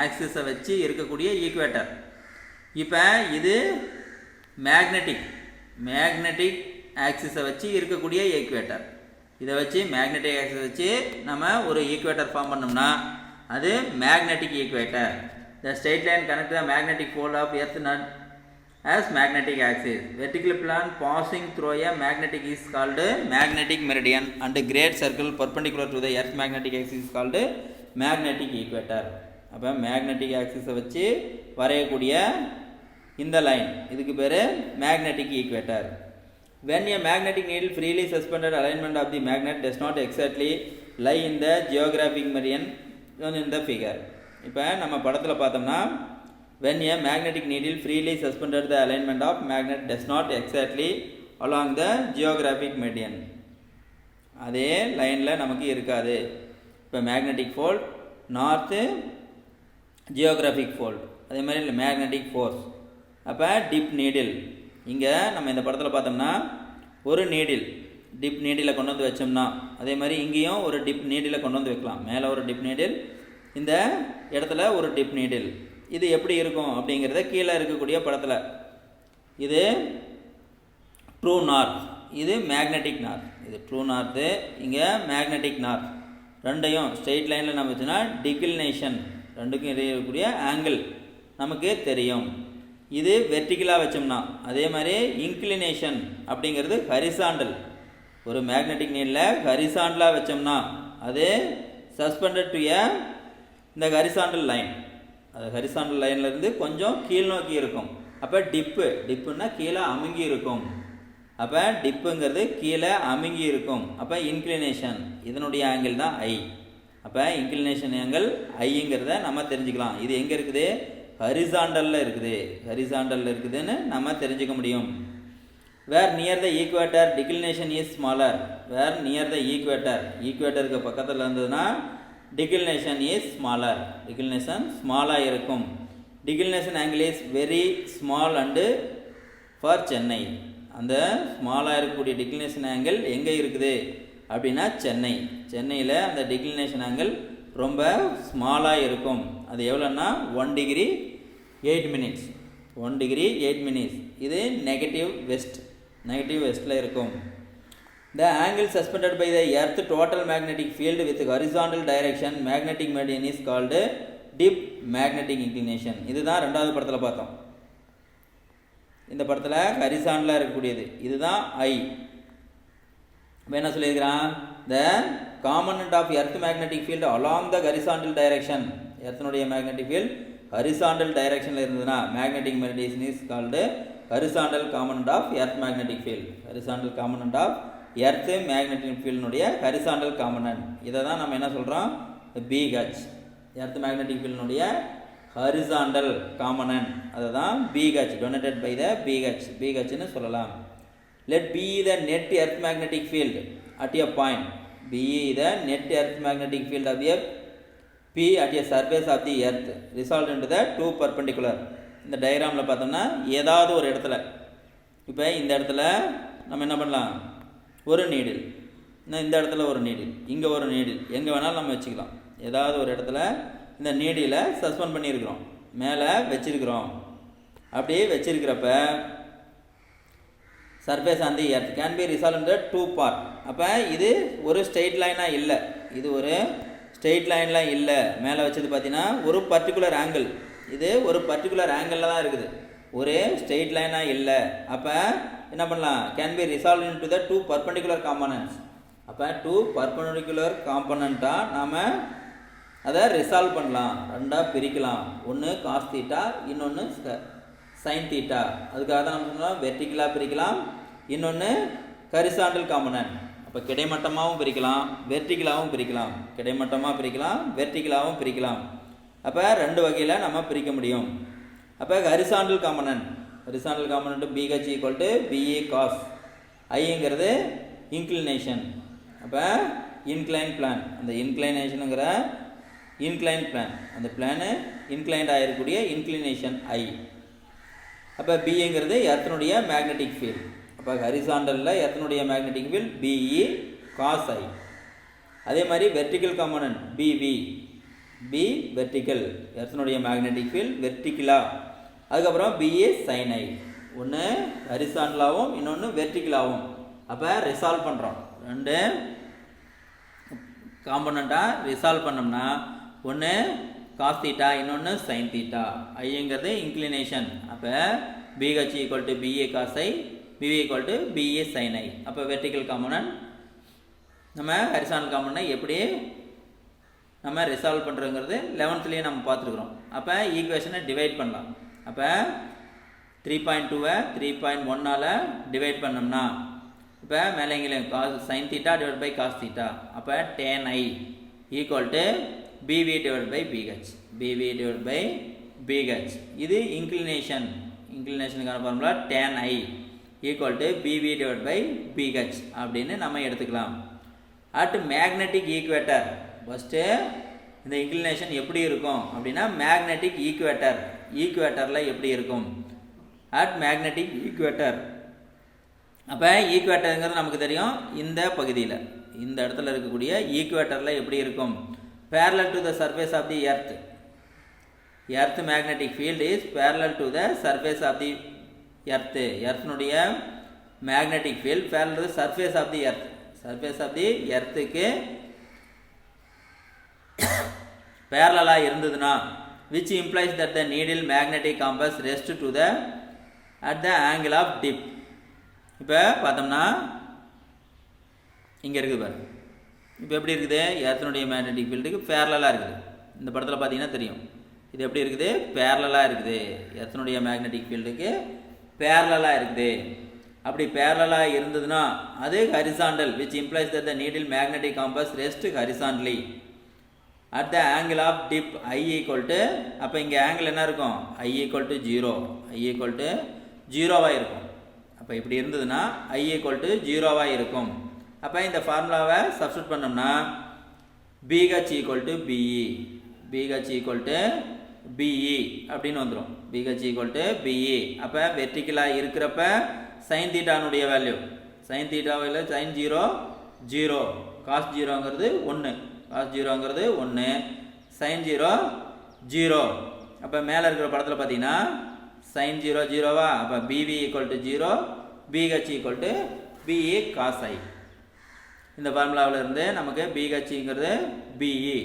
S1: ஆக்சிஸை வச்சு இருக்கக்கூடிய ஈக்குவேட்டர். இப்போ இது மேக்னெட்டிக் ஆக்சிஸை வச்சு இருக்கக்கூடிய ஈக்குவேட்டர். இதை வச்சு மேக்னெட்டிக் ஆக்சிஸ் வச்சு நம்ம ஒரு ஈக்குவேட்டர் ஃபார்ம் பண்ணோம்னா அது magnetic equator. The straight line connect the magnetic pole of earth nut as magnetic axis. Vertical plane passing through a magnetic is called magnetic meridian and great circle perpendicular to the earth magnetic axis is called magnetic equator. அப்போ magnetic ஆக்சிஸை வச்சு வரையக்கூடிய இந்த line இதுக்கு பேர் magnetic equator. When a magnetic needle freely suspended alignment of the magnet does not exactly lie in the geographic meridian in the figure. இப்போ நம்ம படத்தில் பார்த்தோம்னா when a magnetic needle freely suspended the alignment of magnet does not exactly along the geographic meridian. அதே லைனில் நமக்கு இருக்காது. இப்போ magnetic fold, north geographic fold, அதே மாதிரி மேக்னெட்டிக் ஃபோர்ஸ். அப்போ டிப் நீடில், இங்கே நம்ம இந்த படத்தில் பார்த்தோம்னா ஒரு நீடில், டிப் நீடில் கொண்டு வந்து வச்சோம்னா, அதே மாதிரி இங்கேயும் ஒரு டிப் நீடில் கொண்டு வந்து வைக்கலாம். மேலே ஒரு டிப் நீடில், இந்த இடத்துல ஒரு டிப் நீடில். இது எப்படி இருக்கும் அப்படிங்கிறத கீழே இருக்கக்கூடிய படத்தில், இது ட்ரூ நார்த், இது மேக்னெட்டிக் நார்த். இது ட்ரூ நார்த்து, இங்கே மேக்னெட்டிக் நார்த். ரெண்டையும் ஸ்ட்ரெயிட் லைனில் நம்ம வச்சோன்னா டிக்ளினேஷன், ரெண்டுக்கும் இடையே இருக்கக்கூடிய ஆங்கிள் நமக்கு தெரியும். இது வெர்டிக்கலாக வச்சோம்னா, அதே மாதிரி இன்க்ளினேஷன் அப்படிங்கிறது ஹரிசாண்டல். ஒரு மேக்னெட்டிக் நீடில் ஹரிசாண்டலாக வச்சோம்னா அது சஸ்பெண்டட் டு இந்த ஹரிசாண்டல் லைன், அது ஹரிசாண்டல் லைன்லேருந்து கொஞ்சம் கீழ் நோக்கி இருக்கும். அப்போ டிப்புன்னா கீழே அமுங்கி இருக்கும். அப்போ டிப்புங்கிறது கீழே அமுங்கி இருக்கும். அப்போ இன்க்ளினேஷன், இதனுடைய ஆங்கிள் தான் ஐ. அப்போ இன்க்ளினேஷன் ஆங்கிள் ஐங்கிறத நம்ம தெரிஞ்சுக்கலாம். இது எங்கே இருக்குது? ஹரிசாண்டலில் இருக்குது. ஹரிசாண்டலில் இருக்குதுன்னு நம்ம தெரிஞ்சுக்க முடியும். Where near the equator declination is smaller. Where near the equator, ஈக்குவேட்டருக்கு பக்கத்தில் இருந்ததுன்னா டிக்ளினேஷன் இஸ் ஸ்மாலர், டிக்ளினேஷன் ஸ்மாலாக இருக்கும். Declination angle is very small and for Chennai. அந்த ஸ்மாலாக இருக்கக்கூடிய டிக்ளினேஷன் ஆங்கிள் எங்கே இருக்குது அப்படின்னா சென்னை. சென்னையில் அந்த டிக்ளினேஷன் ஆங்கிள் ரொம்ப ஸ்மாலாக இருக்கும். அது எவ்வளோன்னா 1 degree 8 minutes, 1 degree 8 minutes. இது நெகட்டிவ் வெஸ்ட்டில் இருக்கும். The angle suspended by the earth total magnetic field with horizontal direction magnetic median is called dip magnetic inclination. இதுதான் ரெண்டாவது படத்தில் பார்த்தோம். இந்த படத்தில் ஹரிசாண்டலாக இருக்கக்கூடியது இதுதான் ஐ. இப்போ என்ன சொல்லியிருக்கிறான்? The component of earth magnetic field along the horizontal direction. எர்த்தனுடைய மேக்னெட்டிக் ஃபீல்டு ஹரிசாண்டல் டைரக்ஷனில் இருந்ததுன்னா magnetic mediation is called horizontal component of earth magnetic field. Horizontal component of earth magnetic ஃபீல்டினுடைய ஹரிசாண்டல் காம்பனன்ட். இதை தான் நம்ம என்ன சொல்கிறோம்? பிஹெச், எர்த் மேக்னெட்டிக் ஃபீல்டினுடைய ஹரிசாண்டல் காம்பனன்ட். அதை தான் பிஹெச், டொனேட்டட் பை த பிஹெச்னு சொல்லலாம். Let B the net earth magnetic field at a point. B the net earth magnetic field of P at a surface of the earth resolved into the two perpendicular. இந்த டயக்ராமில் பார்த்தோம்னா ஏதாவது ஒரு இடத்துல, இப்போ இந்த இடத்துல நம்ம என்ன பண்ணலாம்? ஒரு நீடில், இந்த இடத்துல ஒரு நீடில், இங்கே ஒரு நீடில், எங்கே வேணாலும் நம்ம வச்சுக்கலாம். ஏதாவது ஒரு இடத்துல இந்த நீடியில் சஸ்பெண்ட் பண்ணியிருக்கிறோம், மேலே வச்சிருக்கிறோம். அப்படியே வச்சிருக்கிறப்ப surface on the earth can be resolve in the two part. அப்போ இது ஒரு ஸ்ட்ரெயிட் லைனாக இல்லை, இது ஒரு ஸ்ட்ரெயிட் லைன்லாம் இல்லை. மேலே வச்சது பார்த்தீங்கன்னா ஒரு பர்டிகுலர் ஆங்கிள், இது ஒரு பர்டிகுலர் ஆங்கிளில் தான் இருக்குது, ஒரே ஸ்ட்ரெயிட் லைனாக இல்லை. அப்போ என்ன பண்ணலாம்? Can be resolve into the two perpendicular components. அப்போ டூ பர்பெண்டிகுலர் காம்பனண்ட்டாக நாம் அதை ரிசால்வ் பண்ணலாம், ரெண்டாக பிரிக்கலாம். ஒன்று காஸ் தீட்டா, இன்னொன்று சைன் தீட்டா. அதுக்காக தான் நம்ம சொன்னோம் வெர்டிக்கலாக பிரிக்கலாம், இன்னொன்று ஹரிசாண்டல் காம்பனன்ட். அப்போ கிடைமட்டமாகவும் பிரிக்கலாம், வெர்டிக்கலாகவும் பிரிக்கலாம். கிடைமட்டமாக பிரிக்கலாம், வெர்டிக்கலாகவும் பிரிக்கலாம். அப்போ ரெண்டு வகையில் நம்ம பிரிக்க முடியும். அப்போ horizontal component BH equal to BA cos ஐங்கிறது இன்க்ளினேஷன். அப்போ இன்க்ளைன் பிளான், அந்த இன்க்ளைனேஷனுங்கிற இன்க்ளைன் பிளான், அந்த பிளானு இன்க்ளைண்ட் ஆகிருக்கக்கூடிய இன்க்ளினேஷன் ஐ. அப்போ பிங்கிறது எர்த்தனுடைய மேக்னெட்டிக் ஃபீல்டு. அப்போ ஹரிசாண்டலில் எர்த்தனுடைய magnetic field BE cos I. அதே மாதிரி vertical component BV, B vertical, எர்த்தனுடைய மேக்னெட்டிக் ஃபீல்டு வெர்டிக்கலா. அதுக்கப்புறம் பிஏ சைன் ஐ. ஒன்று ஹரிசாண்டலாகவும் இன்னொன்று வெர்டிக்கலாகவும். அப்போ ரிசால்வ் பண்ணுறோம், ரெண்டு காம்பனண்ட்டாக ரிசால்வ் பண்ணோம்னா ஒன்று காஸ் தீட்டா, இன்னொன்று சைன் தீட்டா. ஐங்கிறது இன்க்ளினேஷன். அப்போ BH equal to BA cos I, BV equal to BA sine I. அப்போ வெர்டிக்கல் காம்பனன்ட் நம்ம ஹரிசாண்டல் காம்பனன்ட் எப்படி நம்ம ரிசால்வ் பண்ணுறோங்கிறது 11th நம்ம பார்த்துருக்குறோம். அப்போ ஈக்குவேஷனை டிவைட் பண்ணலாம். அப்போ 3.2 3.1 டிவைட் பண்ணோம்னா இப்போ மேலே எங்கேயும் cos sine theta divide by cos theta. அப்போ tan I equal to BV divided by BH, BV divided by BH. இது இன்க்ளினேஷனுக்கான formula tan I equal to BV divided by BH அப்படின்னு நம்ம எடுத்துக்கலாம். At magnetic equator. ஃபஸ்ட்டு இந்த inclination எப்படி இருக்கும் அப்படின்னா மேக்னெட்டிக் ஈக்குவேட்டர், ஈக்குவேட்டரில் எப்படி இருக்கும், அட் மேக்னெட்டிக் ஈக்குவேட்டர். அப்போ ஈக்குவேட்டருங்கிறது நமக்கு தெரியும், இந்த பகுதியில் இந்த இடத்துல இருக்கக்கூடிய ஈக்குவேட்டரில் எப்படி இருக்கும், parallel to the surface of the earth. Earth magnetic field is parallel to the surface of the earth. Earthனுடைய magnetic field parallel to the surface of the earth. Surface of the earthக்கு parallel இருந்ததுன்னா which implies that the needle magnetic compass rests to the at the angle of dip. இப்போ பார்த்தோம்னா இங்கே இருக்குது பாரு, இப்போ எப்படி இருக்குது, எர்த்தனுடைய magnetic ஃபீல்டுக்கு பேரலாக இருக்குது. இந்த படத்தில் பார்த்தீங்கன்னா தெரியும் இது எப்படி இருக்குது, பேரலாக இருக்குது, எர்த்தனுடைய மேக்னெட்டிக் ஃபீல்டுக்கு பேரலாக இருக்குது. அப்படி பேரலாக இருந்ததுன்னா அது horizontal, which implies that the needle magnetic compass rest horizontally at the angle of dip I equal to, அப்போ இங்கே ஆங்கிள் என்ன இருக்கும், I equal to 0, I equal to 0வாக இருக்கும். அப்போ இப்படி இருந்ததுன்னா ஐ ஈக்குவல் டு 0வாக இருக்கும். அப்போ இந்த ஃபார்முலாவை சப்ஸ்டியூட் பண்ணோம்னா BH equal to BE, BH equal to BE அப்படின்னு வந்துடும், பிஹெச் ஈக்குவல் டு பிஇ. அப்போ வெர்டிக்கலாக இருக்கிறப்ப சைன் தீட்டானுடைய வேல்யூ, சைன் தீட்டாவில் சைன் 0 0, காஸ் 0ங்கிறது 1, காஸ் 0ங்கிறது 1, சைன் 0 0. அப்போ மேலே இருக்கிற படத்தில் பார்த்தீங்கன்னா சைன் 0 0வா, அப்போ BV equal to 0, BH equal to BE cos I. இந்த ஃபார்முலாவில் இருந்து நமக்கு பிஹெச்ங்கிறது பிஇ,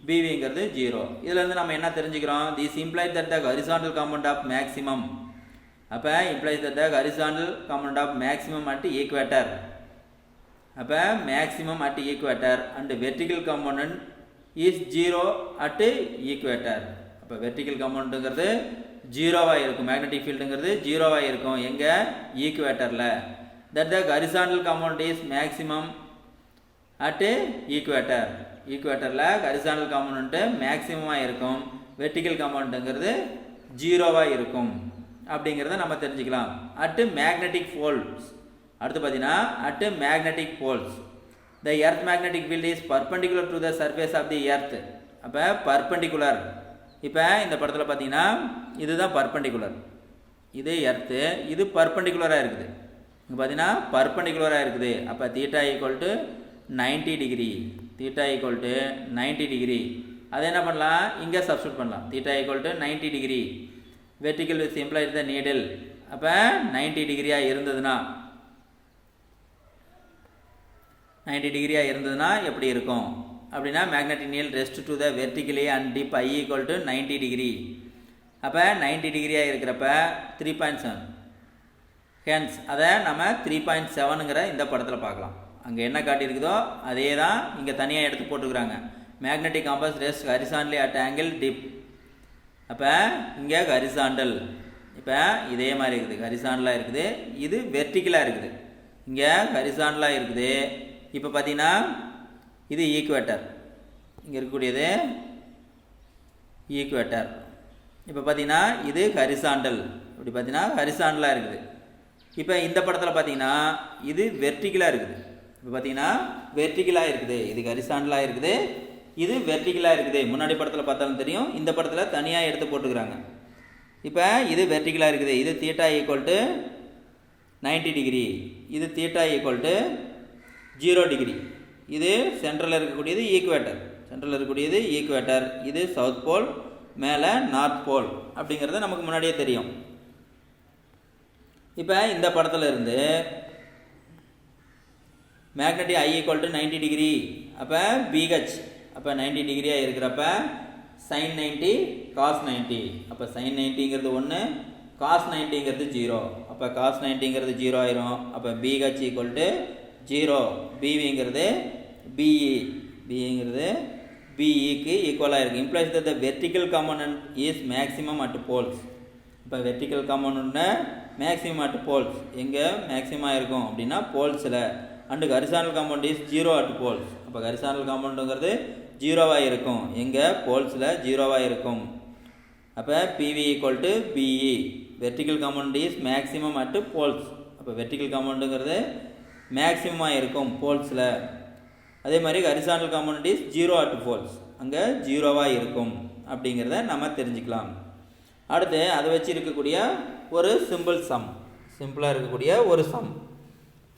S1: பிவிங்கிறது 0. இதுலேருந்து நம்ம என்ன தெரிஞ்சுக்கிறோம், this implies that the horizontal compound of maximum. அப்போ implies that the horizontal compound of maximum at equator. அப்போ maximum at equator and vertical compound is 0 at equator. அப்போ வெர்டிக்கல் காம்பவுண்டுங்கிறது 0வாக இருக்கும், மேக்னெட்டிக் ஃபீல்டுங்கிறது 0வாக இருக்கும் எங்கே, ஈக்குவேட்டரில். That the horizontal compound is maximum at equator, ஈக்குவேட்டரில் ஹரிசாண்டல் காம்பவுண்ட்டு மேக்ஸிமமாக இருக்கும், வெர்டிக்கல் காம்பவுண்ட்டுங்கிறது 0வாக இருக்கும் அப்படிங்கிறத நம்ம தெரிஞ்சுக்கலாம். அட்டு மேக்னெட்டிக் போல்ஸ், அடுத்து பார்த்தீங்கன்னா at magnetic poles. The earth magnetic field is perpendicular to the surface of the earth. அப்போ பர்பண்டிகுலர், இப்போ இந்த படத்தில் பார்த்தீங்கன்னா இதுதான் பர்பண்டிகுலர், இது எர்த்து, இது பர்பண்டிகுலராக இருக்குது. இங்கே பார்த்தீங்கன்னா பர்பண்டிகுலராக இருக்குது. அப்போ theta equal to 90 degree, theta equal to 90 degree. அதை என்ன பண்ணலாம், இங்கே சப்ஸ்டியூட் பண்ணலாம், theta equal to 90 degree. Vertical with implies the needle. அப்போ 90 டிகிரியாக இருந்ததுன்னா, 90 டிகிரியாக இருந்ததுன்னா எப்படி இருக்கும் அப்படின்னா magnetic needle rest to the vertically and dip I equal to 90 degree. அப்போ 90 டிகிரியாக இருக்கிறப்ப 3.7, ஹென்ஸ் அதை நம்ம 3.7ங்கிற இந்த படத்தில் பார்க்கலாம். அங்கே என்ன காட்டியிருக்குதோ அதே தான் இங்கே தனியாக எடுத்து போட்டுக்கிறாங்க. Magnetic compass rest horizontally at angle dip. அப்போ இங்கே ஹரிசாண்டல், இப்போ இதே மாதிரி இருக்குது, ஹரிசாண்டலாக இருக்குது, இது வெர்டிக்கலாக இருக்குது, இங்கே ஹரிசாண்டலாக இருக்குது. இப்போ பார்த்தீங்கன்னா இது ஈக்குவேட்டர், இங்கே இருக்கக்கூடியது ஈக்குவேட்டர். இப்போ பார்த்தீங்கன்னா இது ஹரிசாண்டல், இப்படி பார்த்தீங்கன்னா ஹரிசாண்டலாக இருக்குது. இப்போ இந்த படத்தில் பார்த்தீங்கன்னா இது வெர்டிக்கலாக இருக்குது. இப்போ பார்த்தீங்கன்னா வெர்டிக்கலாக இருக்குது, இது ஹரிசாண்டலாக இருக்குது, இது வெர்டிக்கலாக இருக்குது. முன்னாடி படத்தில் பார்த்தாலும் தெரியும், இந்த படத்தில் தனியாக எடுத்து போட்டுக்கிறாங்க. இப்போ இது வெர்டிக்கலாக இருக்குது, இது தீட்டா ஈக்குவல் டு 90 டிகிரி, இது தீட்டா ஈக்குவல் டு 0 டிகிரி. இது சென்ட்ரலில் இருக்கக்கூடியது ஈக்குவேட்டர், சென்ட்ரலில் இருக்கக்கூடியது ஈக்குவேட்டர், இது சவுத் போல், மேலே நார்த் போல் அப்படிங்கிறது நமக்கு முன்னாடியே தெரியும். இப்போ இந்த படத்தில் இருந்து magnetic I equal to 90 degree, அப்போ பிஹெச், அப்போ 90 டிகிரியாக இருக்கிறப்ப சைன் 90 காஸ் 90, அப்போ சைன் 90ங்கிறது 1, காஸ் 90ங்கிறது 0, அப்போ காஸ் 90ங்கிறது 0 ஆயிரும். அப்போ பிஹெச் ஈக்குவல் டு 0, பிவிங்கிறது பிஇ, பிங்கிறது பிஇக்கு ஈக்குவலாக இருக்குது. Implies that the vertical component is maximum at poles. இப்போ வெர்டிக்கல் காம்பனன்ட்னா மேக்ஸிமம் அட் போல்ஸ், எங்கே மேக்ஸிமம் இருக்கும் அப்படின்னா போல்ஸில். And horizontal compound is 0 at poles. அப்போ ஹரிசாண்டல் காம்பவுண்டுங்கிறது 0வாக இருக்கும், எங்கே போல்ஸில் 0வாக இருக்கும். அப்போ BV equal to BE, vertical compound is maximum at poles. அப்போ வெர்டிக்கல் காம்பவுண்டுங்கிறது மேக்ஸிமமாக இருக்கும் போல்ஸில். அதே மாதிரி horizontal component is 0 at poles, அங்கே ஜீரோவாக இருக்கும் அப்படிங்கிறத நம்ம தெரிஞ்சுக்கலாம். அடுத்து அதை வச்சு இருக்கக்கூடிய ஒரு சிம்பிளாக இருக்கக்கூடிய ஒரு சம்.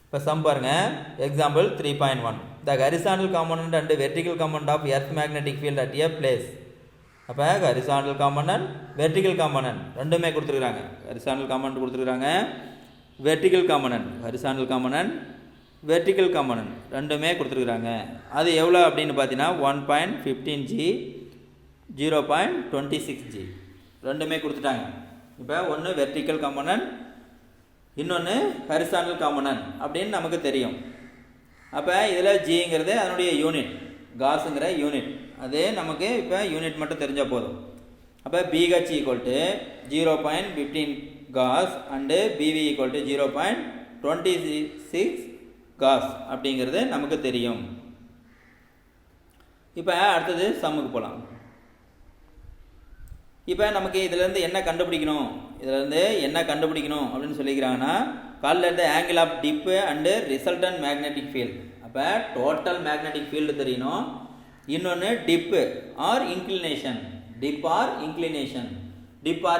S1: இப்போ சம் பாருங்கள். Example 3.1. The horizontal component and vertical component of earth magnetic field at a place. அப்போ ஹரிசாண்டல் காம்பனண்ட் வெர்டிக்கல் காம்பனண்ட் ரெண்டுமே கொடுத்துருக்குறாங்க. ஹரிசாண்டல் காம்பனண்ட் கொடுத்துருக்குறாங்க, vertical component, horizontal component vertical component ரெண்டுமே கொடுத்துருக்குறாங்க. அது எவ்வளோ அப்படின்னு பார்த்தீங்கன்னா 1.15G 0.26G ரெண்டுமே கொடுத்துட்டாங்க. இப்போ ஒன்று வெர்டிக்கல் காம்பனண்ட், இன்னொன்று ஹரிசாண்டல் காம்பனண்ட் அப்படின்னு நமக்கு தெரியும். அப்போ இதில் ஜிங்கிறது அதனுடைய யூனிட், காஸுங்கிற யூனிட், அது நமக்கு இப்போ யூனிட் மட்டும் தெரிஞ்சால் போதும். அப்போ BH equal to 0.15 gauss and BV equal to 0.26 gauss அப்படிங்கிறது நமக்கு தெரியும். இப்போ அடுத்தது சம்முக்கு போகலாம். இப்போ நமக்கு இதிலேருந்து என்ன கண்டுபிடிக்கணும் அப்படின்னு சொல்லிக்கிறாங்கன்னா, calculate the angle of dip and resultant magnetic field. அப்போ டோட்டல் மேக்னெட்டிக் ஃபீல்டு தெரியணும், இன்னொன்று dip or inclination. Dip or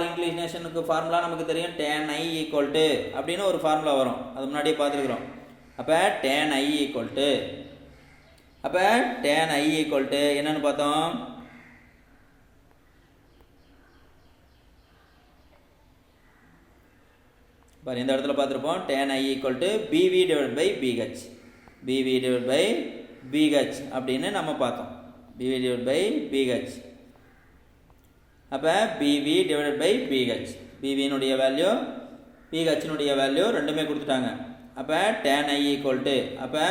S1: இன்க்ளினேஷனுக்கு ஃபார்முலா நமக்கு தெரியும், tan I ஈக்குவல் டு அப்படின்னு ஒரு ஃபார்முலா வரும், அது முன்னாடியே பார்த்துருக்குறோம். அப்போ tan I ஈக்குவல் டு என்னன்னு பார்த்தோம், பாரு இந்த இடத்துல பார்த்துருப்போம். tan I equal to BV divide by BH அப்படின்னு நம்ம பார்த்தோம். BV divide by BH. அப்போ BV டிவைட் பை BH, BVனுடைய வேல்யூ BHனுடைய வேல்யூ ரெண்டுமே கொடுத்துட்டாங்க. அப்போ tan I ஈக்குவல் டு, அப்போ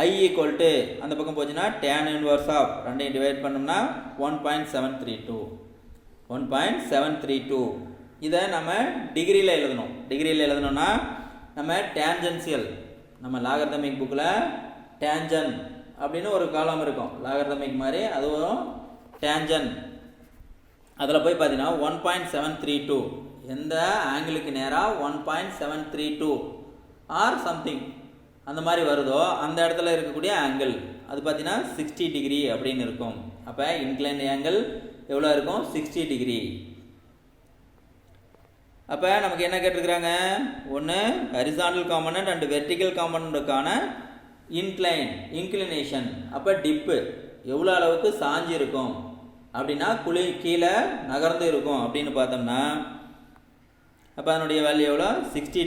S1: I ஈக்குவல் டு அந்த பக்கம் போச்சுன்னா tan இன்வர்ஸ் ஆஃப் ரெண்டையும் டிவைட் பண்ணோம்னா 1.732. இதை நம்ம டிகிரியில் எழுதணும்னா நம்ம டேஞ்சன்சியல், நம்ம லாகர்தமிக் புக்கில் டேஞ்சன் அப்படின்னு ஒரு காலம் இருக்கும், லாகர்தமிக் மாதிரி அது வரும், டேஞ்சன். அதில் போய் பார்த்தீங்கன்னா 1.732 எந்த ஆங்கிளுக்கு நேராக 1.732 ஆர் சம்திங் அந்த மாதிரி வருதோ அந்த இடத்துல இருக்கக்கூடிய ஆங்கிள் அது பார்த்தீங்கன்னா 60 டிகிரி அப்படின்னு இருக்கும். அப்போ இன்க்ளைன் ஆங்கிள் எவ்வளோ இருக்கும், 60 டிகிரி. அப்போ நமக்கு என்ன கேட்டிருக்கிறாங்க, ஒன்று ஹரிசாண்டல் காம்பனண்ட் அண்ட் வெர்டிக்கல் காம்பனண்ட்டுக்கான இன்க்ளினேஷன். அப்போ டிப்பு எவ்வளோ அளவுக்கு சாஞ்சி இருக்கும் அப்படின்னா கீழே நகர்ந்து இருக்கும் அப்படின்னு பார்த்தோம்னா, அப்போ அதனுடைய வேல்யூ எவ்வளோ, 60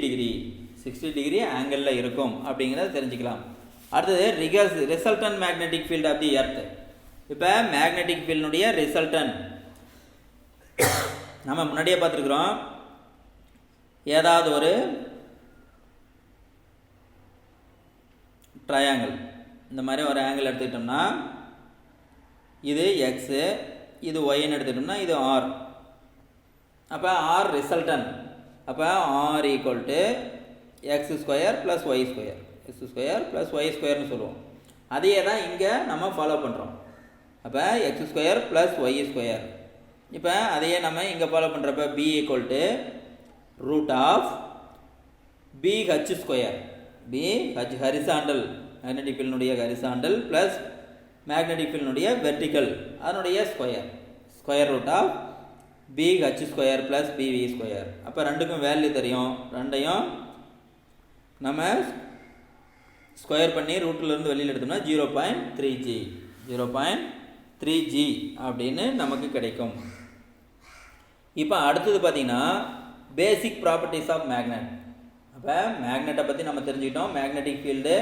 S1: டிகிரி ஆங்கிளில் இருக்கும் அப்படிங்கிறத தெரிஞ்சுக்கலாம். அடுத்தது resultant magnetic field of the earth. இப்போ மேக்னெட்டிக் ஃபீல்டுடைய ரிசல்டன்ட் நம்ம முன்னாடியே பார்த்துருக்குறோம். ஏதாவது ஒரு ட்ரையாங்கிள், இந்த மாதிரி ஒரு ஆங்கிள் எடுத்துக்கிட்டோம்னா இது எக்ஸு, இது ஒய்ன்னு எடுத்துக்கிட்டோம்னா இது ஆர். அப்போ ஆர் ரிசல்டன்ட். அப்போ R equal to X square plus Y ஸ்கொயர்னு சொல்லுவோம். அதையே தான் இங்கே நம்ம ஃபாலோ பண்ணுறோம். அப்போ X square plus Y square. இப்போ அதையே நம்ம இங்கே ஃபாலோ பண்ணுறப்ப B equal to root of BH square, BH horizontal magnetic ஃபீல்டுடைய ஹரிசாண்டல் ப்ளஸ் மேக்னெட்டிக் ஃபீல்டுடைய வெர்டிக்கல் அதனுடைய square root of BH square plus BV square. அப்போ ரெண்டுக்கும் வேல்யூ தெரியும், ரெண்டையும் நம்ம ஸ்கொயர் பண்ணி ரூட்டிலேருந்து வெளியில் எடுத்தோம்னா 0.3G அப்படின்னு நமக்கு கிடைக்கும். இப்போ அடுத்தது பார்த்திங்கன்னா பேசிக் ப்ராப்பர்ட்டிஸ் ஆஃப் மேக்னெட். அப்போ மேக்னெட்டை பற்றி நம்ம தெரிஞ்சுக்கிட்டோம், மேக்னெட்டிக் ஃபீல்டு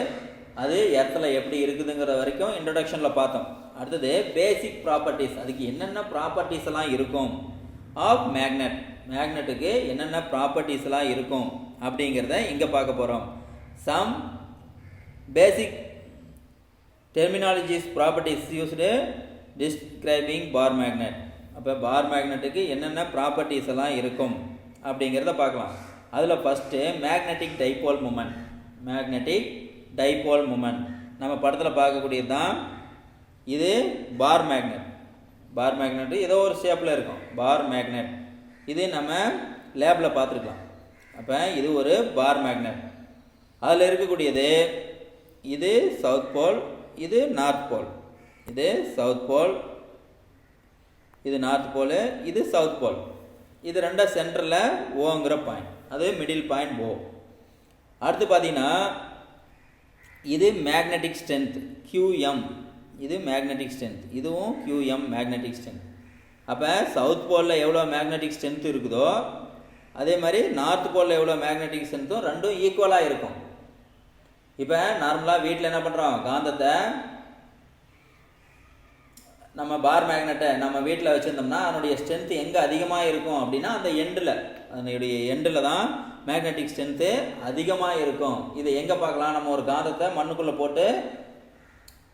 S1: அது எர்த்தில் எப்படி இருக்குதுங்கிற வரைக்கும் இன்ட்ரடக்ஷனில் பார்த்தோம். அடுத்தது பேசிக் ப்ராப்பர்ட்டிஸ், அதுக்கு என்னென்ன ப்ராப்பர்ட்டிஸ் எல்லாம் இருக்கும் ஆஃப் மேக்னெட்டுக்கு என்னென்ன ப்ராப்பர்ட்டிஸ் எல்லாம் இருக்கும் அப்படிங்கிறத இங்கே பார்க்க போகிறோம். Some basic terminologies properties used describing bar magnet. அப்போ பார் மேக்னெட்டுக்கு என்னென்ன ப்ராப்பர்ட்டிஸ் எல்லாம் இருக்கும் அப்படிங்கிறத பார்க்கலாம். அதில் ஃபஸ்ட்டு மேக்னெட்டிக் டைபோல் மூமெண்ட் நம்ம படத்தில் பார்க்கக்கூடியது தான். இது பார் மேக்னெட்டு ஏதோ ஒரு ஷேப்பில் இருக்கும் பார் மேக்னெட். இது நம்ம லேபில் பார்த்துருக்கலாம். அப்போ இது ஒரு பார் மேக்னெட். அதில் இருக்கக்கூடியது இது சவுத் போல், இது நார்த் போல், இது சவுத் போல், இது நார்த் போல், இது சவுத் போல். இது ரெண்டாம் சென்டரில் ஓங்கிற பாயிண்ட், அது மிடில் பாயிண்ட் ஓ. அடுத்து பார்த்தீங்கன்னா இது மேக்னெட்டிக் ஸ்ட்ரென்த் QM, இது மேக்னெட்டிக் ஸ்ட்ரென்த், இதுவும் QM மேக்னெட்டிக் ஸ்ட்ரென்த். அப்போ சவுத் போலில் எவ்வளோ மேக்னெட்டிக் ஸ்ட்ரென்த் இருக்குதோ அதே மாதிரி நார்த் போலில் எவ்வளோ மேக்னெட்டிக் ஸ்ட்ரென்த்தும் ரெண்டும் ஈக்குவலாக இருக்கும். இப்போ நார்மலாக வீட்டில் என்ன பண்ணுறோம், காந்தத்தை நம்ம பார் மேக்னெட்டை நம்ம வீட்டில் வச்சுருந்தோம்னா அதனுடைய ஸ்ட்ரென்த்து எங்கே அதிகமாக இருக்கும் அப்படின்னா அந்த எண்டில், அதனுடைய எண்டில் தான் மேக்னெட்டிக் ஸ்ட்ரென்த்து அதிகமாக இருக்கும். இதை எங்கே பார்க்கலாம், நம்ம ஒரு காந்தத்தை மண்ணுக்குள்ளே போட்டு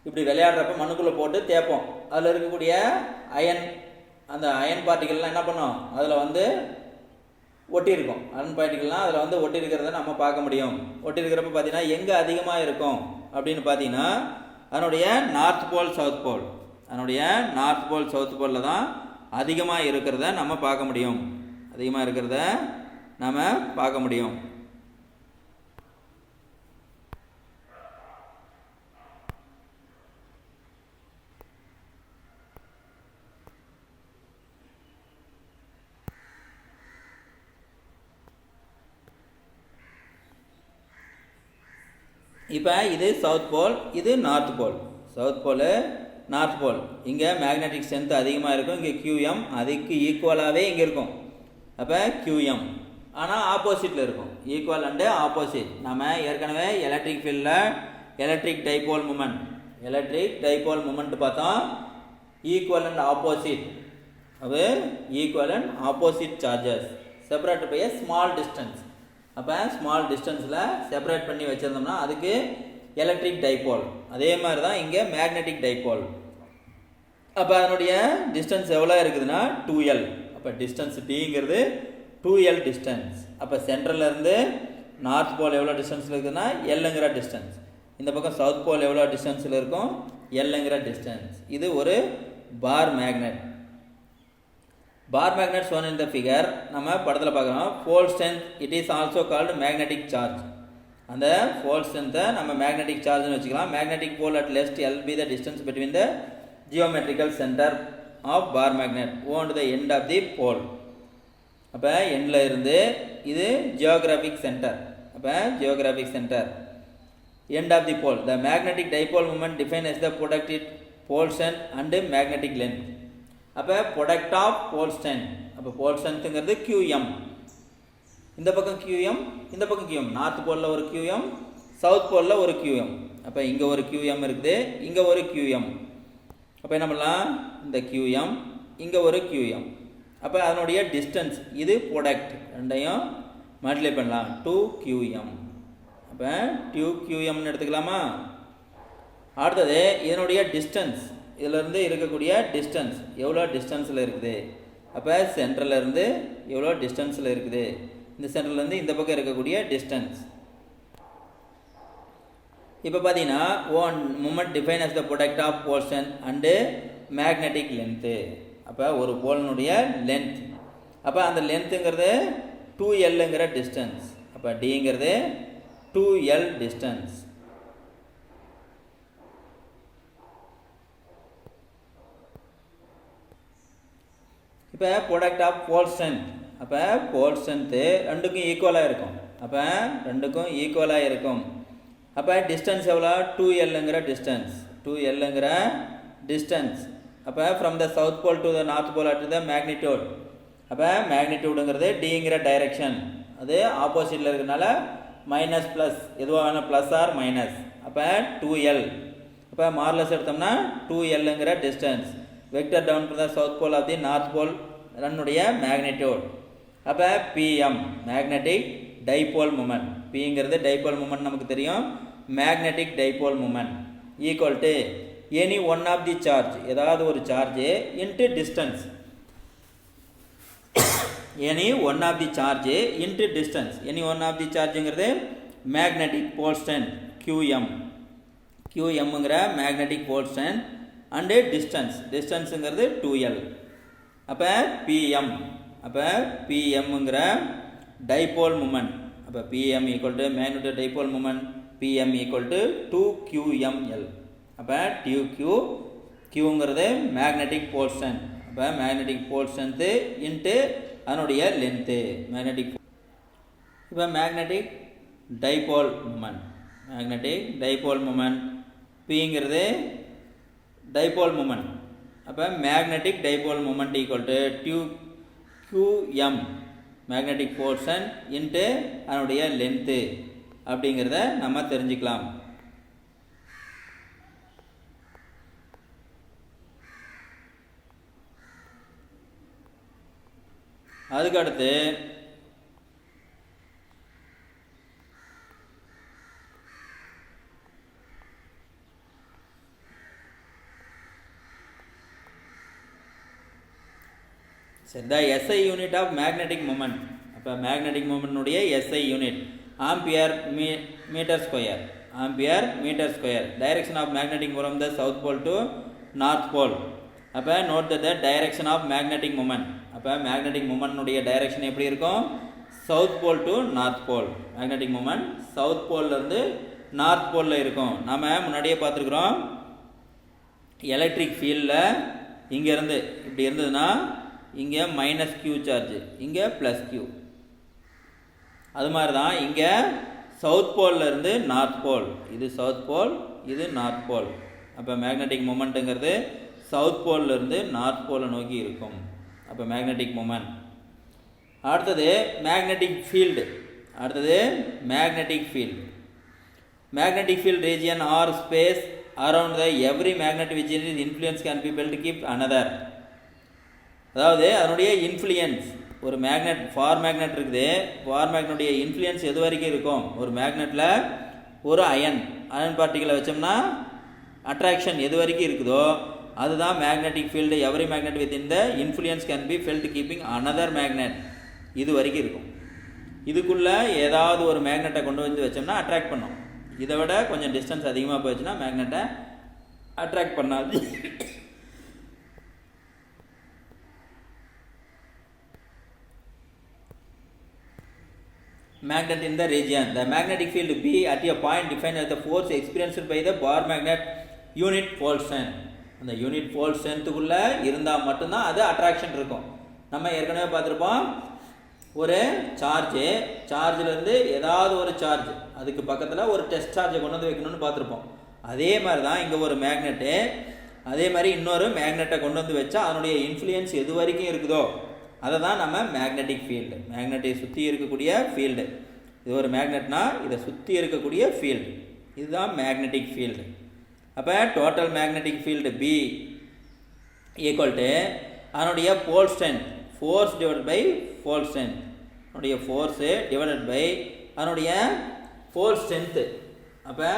S1: இப்படி விளையாடுறப்ப மண்ணுக்குள்ளே போட்டு தேய்ப்போம், அதில் இருக்கக்கூடிய அயன், அந்த அயன் பார்ட்டிகள்லாம் என்ன பண்ணோம் அதில் வந்து ஒட்டியிருக்கும், அயன் பார்ட்டிகள்லாம் அதில் வந்து ஒட்டியிருக்கிறத நம்ம பார்க்க முடியும். ஒட்டியிருக்கிறப்ப பார்த்தீங்கன்னா எங்கே அதிகமாக இருக்கும் அப்படின்னு பார்த்தீங்கன்னா அதனுடைய நார்த் போல் சவுத் போல், அதனுடைய நார்த் போல் சவுத் போலில் தான் அதிகமாக இருக்கிறத நம்ம பார்க்க முடியும், அதிகமாக இருக்கிறத நம்ம பார்க்க முடியும். இப்போ இது சவுத் போல், இது north pole, south pole north pole. இங்கே மேக்னெட்டிக் ஸ்ட்ரென்த் அதிகமாக இருக்கும், இங்கே QM அதுக்கு ஈக்குவலாகவே இங்கே இருக்கும். அப்போ QM ஆனால் ஆப்போசிட்டில் இருக்கும், ஈக்குவல் அண்டு ஆப்போசிட். நம்ம ஏற்கனவே எலக்ட்ரிக் ஃபீல்டில் எலக்ட்ரிக் டைபோல் மூமெண்ட் பார்த்தோம், ஈக்குவல் அண்ட் ஆப்போசிட். அது equal and opposite charges separate by small distance. அப்போ ஸ்மால் டிஸ்டன்ஸில் செப்பரேட் பண்ணி வச்சுருந்தோம்னா அதுக்கு எலக்ட்ரிக் டைபோல். அதே மாதிரி தான் இங்கே மேக்னெட்டிக் டைபோல். அப்போ அதனுடைய டிஸ்டன்ஸ் எவ்வளோ இருக்குதுன்னா 2L. அப்போ டிஸ்டன்ஸ் Dங்கிறது 2L டிஸ்டன்ஸ். அப்போ சென்ட்ரலேருந்து நார்த் போல் எவ்வளோ டிஸ்டன்ஸில் இருக்குதுன்னா Lங்கிற டிஸ்டன்ஸ், இந்த பக்கம் சவுத் போல் எவ்வளோ டிஸ்டன்ஸில் இருக்கும் Lங்கிற டிஸ்டன்ஸ். இது ஒரு bar magnet. Bar magnet shown in the figure நம்ம படத்தில் பார்க்குறோம். Pole strength it is also called magnetic charge. அந்த போல் ஸ்ட்ரென்த்தை நம்ம மேக்னெட்டிக் சார்ஜ்னு வச்சுக்கலாம். Magnetic pole at least L be the distance between the geometrical center of bar magnet on the end of the pole. அப்போ எண்டில் இருந்து இது geographic centre. அப்போ geographic centre end of the pole. The magnetic dipole moment defined as the product pole strength and magnetic length. அப்போ product of pole strength. அப்போ போல் ஸ்ட்ரென்த்துங்கிறது QM. இந்த பக்கம் QM, இந்த பக்கம் QM. நார்த் போலில் ஒரு QM, சவுத் போலில் ஒரு QM. அப்போ இங்கே ஒரு QM இருக்குது, இங்கே ஒரு QM. அப்போ என்ன பண்ணலாம், இந்த QM, இங்கே ஒரு QM. அப்போ அதனுடைய டிஸ்டன்ஸ், இது ப்ராடக்ட், ரெண்டையும் மல்டிப்ளை பண்ணலாம் 2QM. அப்போ 2QMன்னு எடுத்துக்கலாமா. அடுத்தது இதனுடைய டிஸ்டன்ஸ், இதிலேருந்து இருக்கக்கூடிய டிஸ்டன்ஸ் எவ்வளோ டிஸ்டன்ஸில் இருக்குது. அப்போ சென்ட்ரலேருந்து எவ்வளோ டிஸ்டன்ஸில் இருக்குது, இந்த சென்ட்ரலேருந்து இந்த பக்கம் இருக்கக்கூடிய டிஸ்டன்ஸ். இப்போ பார்த்தீங்கன்னா one moment define as the product of pole strength and magnetic length. அப்போ ஒரு போலினுடைய லென்த், அப்போ அந்த லென்த்துங்கிறது 2Lங்கிற டிஸ்டன்ஸ். அப்போ Dங்கிறது 2L டிஸ்டன்ஸ். இப்போ ப்ராடக்ட் ஆஃப் போல் ஸ்ட்ரென்த். அப்போ போல் ஸ்ட்ரென்த்து ரெண்டுக்கும் ஈக்குவலாக இருக்கும். அப்போ ரெண்டுக்கும் ஈக்குவலாக இருக்கும். அப்போ டிஸ்டன்ஸ் எவ்வளோ, 2Lங்கிற டிஸ்டன்ஸ், 2Lங்கிற டிஸ்டன்ஸ். அப்போ from the south pole to the north pole at the magnitude. அப்போ மேக்னிடியூடுங்கிறது Dங்கிற டைரெக்ஷன், அது ஆப்போசிட்டில் இருக்கிறதுனால மைனஸ் ப்ளஸ் எதுவாக வேணால் ப்ளஸ் ஆர் மைனஸ். அப்போ 2L. அப்போ மார்லஸ் எடுத்தோம்னா 2Lங்கிற distance. Vector down to the south pole of the north pole ரன்னுடைய மேக்னிடியூட். அப்போ PM மேக்னெட்டிக் டைபோல் மூமெண்ட். Pங்கிறது டைபோல் மூமெண்ட் நமக்கு தெரியும், magnetic dipole moment equal to any one of the charge, ஏதாவது ஒரு charge into distance. Any one of the charge into distance. Any one of the சார்ஜுங்கிறது magnetic pole strength QM. QMங்கிற magnetic pole strength and distance, டிஸ்டன்ஸுங்கிறது 2L. அப்போ PM. அப்போ PMங்கிற dipole moment. அப்போ PM equal to magnetic dipole moment, PM equal to 2QML. அப்போ டியூ Q, கியூங்கிறது magnetic pole strength. அப்போ மேக்னெட்டிக் போல் ஸ்ட்ரென்த்து இன்ட்டு அதனுடைய லென்த்து மேக்னெட்டிக். இப்போ magnetic dipole moment, magnetic dipole moment பிங்கிறது டைபோல் மூமெண்ட். அப்போ magnetic dipole moment equal to டியூ QM magnetic portion into அதனுடைய லென்த்து அப்படிங்கிறத நம்ம தெரிஞ்சுக்கலாம். அதுக்கடுத்து the SI unit of magnetic moment. அப்போ மேக்னெட்டிக் மூமெண்ட்னுடைய SI unit ampere metre square, ampere metre square. Direction of magnetic from the south pole to north pole. அப்போ note the direction of magnetic moment. அப்போ magnetic மூமெண்ட்னுடைய direction எப்படி இருக்கும்? South pole to north pole. Magnetic moment south போல்லேருந்து north போலில் இருக்கும். நாம் முன்னாடியே பார்த்துருக்குறோம், எலக்ட்ரிக் ஃபீல்டில் இங்கேருந்து இப்படி இருந்ததுன்னா இங்கே மைனஸ் கியூ சார்ஜ், இங்கே ப்ளஸ் கியூ. அது மாதிரி தான் இங்கே சவுத் போலில் இருந்து நார்த் போல், இது சவுத் போல், இது நார்த் போல். அப்போ மேக்னெட்டிக் மூமெண்ட்டுங்கிறது சவுத் போலில் இருந்து நார்த் போலை நோக்கி இருக்கும். அப்போ மேக்னெட்டிக் மூமெண்ட். அடுத்தது மேக்னெட்டிக் ஃபீல்டு. அடுத்தது magnetic field. Magnetic field region or space around the every magnet which is influence can be felt keep another. அதாவது அதனுடைய இன்ஃப்ளூயன்ஸ், ஒரு மேக்னெட் ஃபார் மேக்னெட் இருக்குது, ஃபார் மேக்னெட்டுடைய இன்ஃப்ளூயன்ஸ் எது வரைக்கும் இருக்கும்? ஒரு மேக்னெட்டில் ஒரு அயன் பார்ட்டிகளை வச்சோம்னா அட்ராக்ஷன் எது வரைக்கும் இருக்குதோ அதுதான் magnetic field. Every magnet with in the influence can B felt keeping another magnet. இது வரைக்கும் இருக்கும். இதுக்குள்ளே ஏதாவது ஒரு மேக்னெட்டை கொண்டு வந்து வச்சோம்னா அட்ராக்ட் பண்ணும். இதை விட கொஞ்சம் டிஸ்டன்ஸ் அதிகமாக போயிடுச்சுன்னா மேக்னெட்டை அட்ராக்ட் பண்ணாது. Magnet in the region. The magnetic field B at a point defined as the force experienced by the bar magnet unit pole strength. அந்த யூனிட் போல் ஸ்ட்ரென்த்துக்குள்ளே இருந்தால் மட்டும்தான் அது அட்ராக்ஷன் இருக்கும். நம்ம ஏற்கனவே பார்த்துருப்போம், ஒரு சார்ஜிலேருந்து ஏதாவது ஒரு சார்ஜ் அதுக்கு பக்கத்தில் ஒரு டெஸ்ட் சார்ஜை கொண்டு வந்து வைக்கணும்னு பார்த்துருப்போம். அதே மாதிரி தான் இங்கே ஒரு மேக்னெட்டு, அதே மாதிரி இன்னொரு மேக்னெட்டை கொண்டு வந்து வச்சா அதனுடைய இன்ஃப்ளூயன்ஸ் எது வரைக்கும் இருக்குதோ அதை தான் நம்ம மேக்னெட்டிக் ஃபீல்டு, மேக்னெட்டை சுற்றி இருக்கக்கூடிய ஃபீல்டு. இது ஒரு மேக்னெட்னா இதை சுற்றி இருக்கக்கூடிய ஃபீல்டு, இதுதான் மேக்னெட்டிக் ஃபீல்டு. அப்போ total magnetic field B equal to அதனுடைய pole strength, force divide by pole strength, அதனுடைய ஃபோர்ஸு டிவைடட் பை அதனுடைய போல் ஸ்ட்ரென்த்து. அப்போ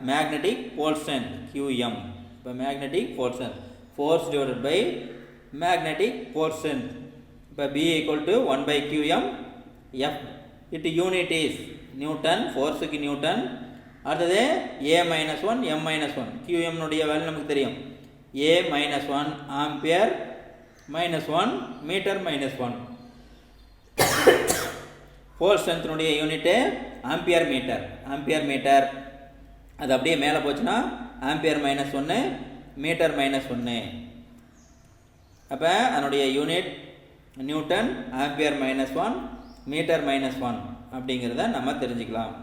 S1: மேக்னெட்டிக் போல் ஸ்ட்ரென்த் QM. இப்போ magnetic pole strength, force divided by magnetic pole strength. இப்போ B equal to 1 by QM. F it unit is Newton, ஃபோர்ஸுக்கு Newton. அடுத்தது A minus 1 M minus 1. QM உடைய value நமக்கு தெரியும், A minus 1 ampere minus 1 metre minus 1. Pole ஸ்ட்ரென்த்தினுடைய unit ampere metre, ampere metre. அது அப்படியே மேலே போச்சுன்னா ஆம்பியர் மைனஸ் 1 மீட்டர் மைனஸ் 1. அப்போ அதனுடைய யூனிட் நியூட்டன், ஆம்பியர் -1 மீட்டர் -1 அப்படிங்கிறத நம்ம தெரிஞ்சுக்கலாம்.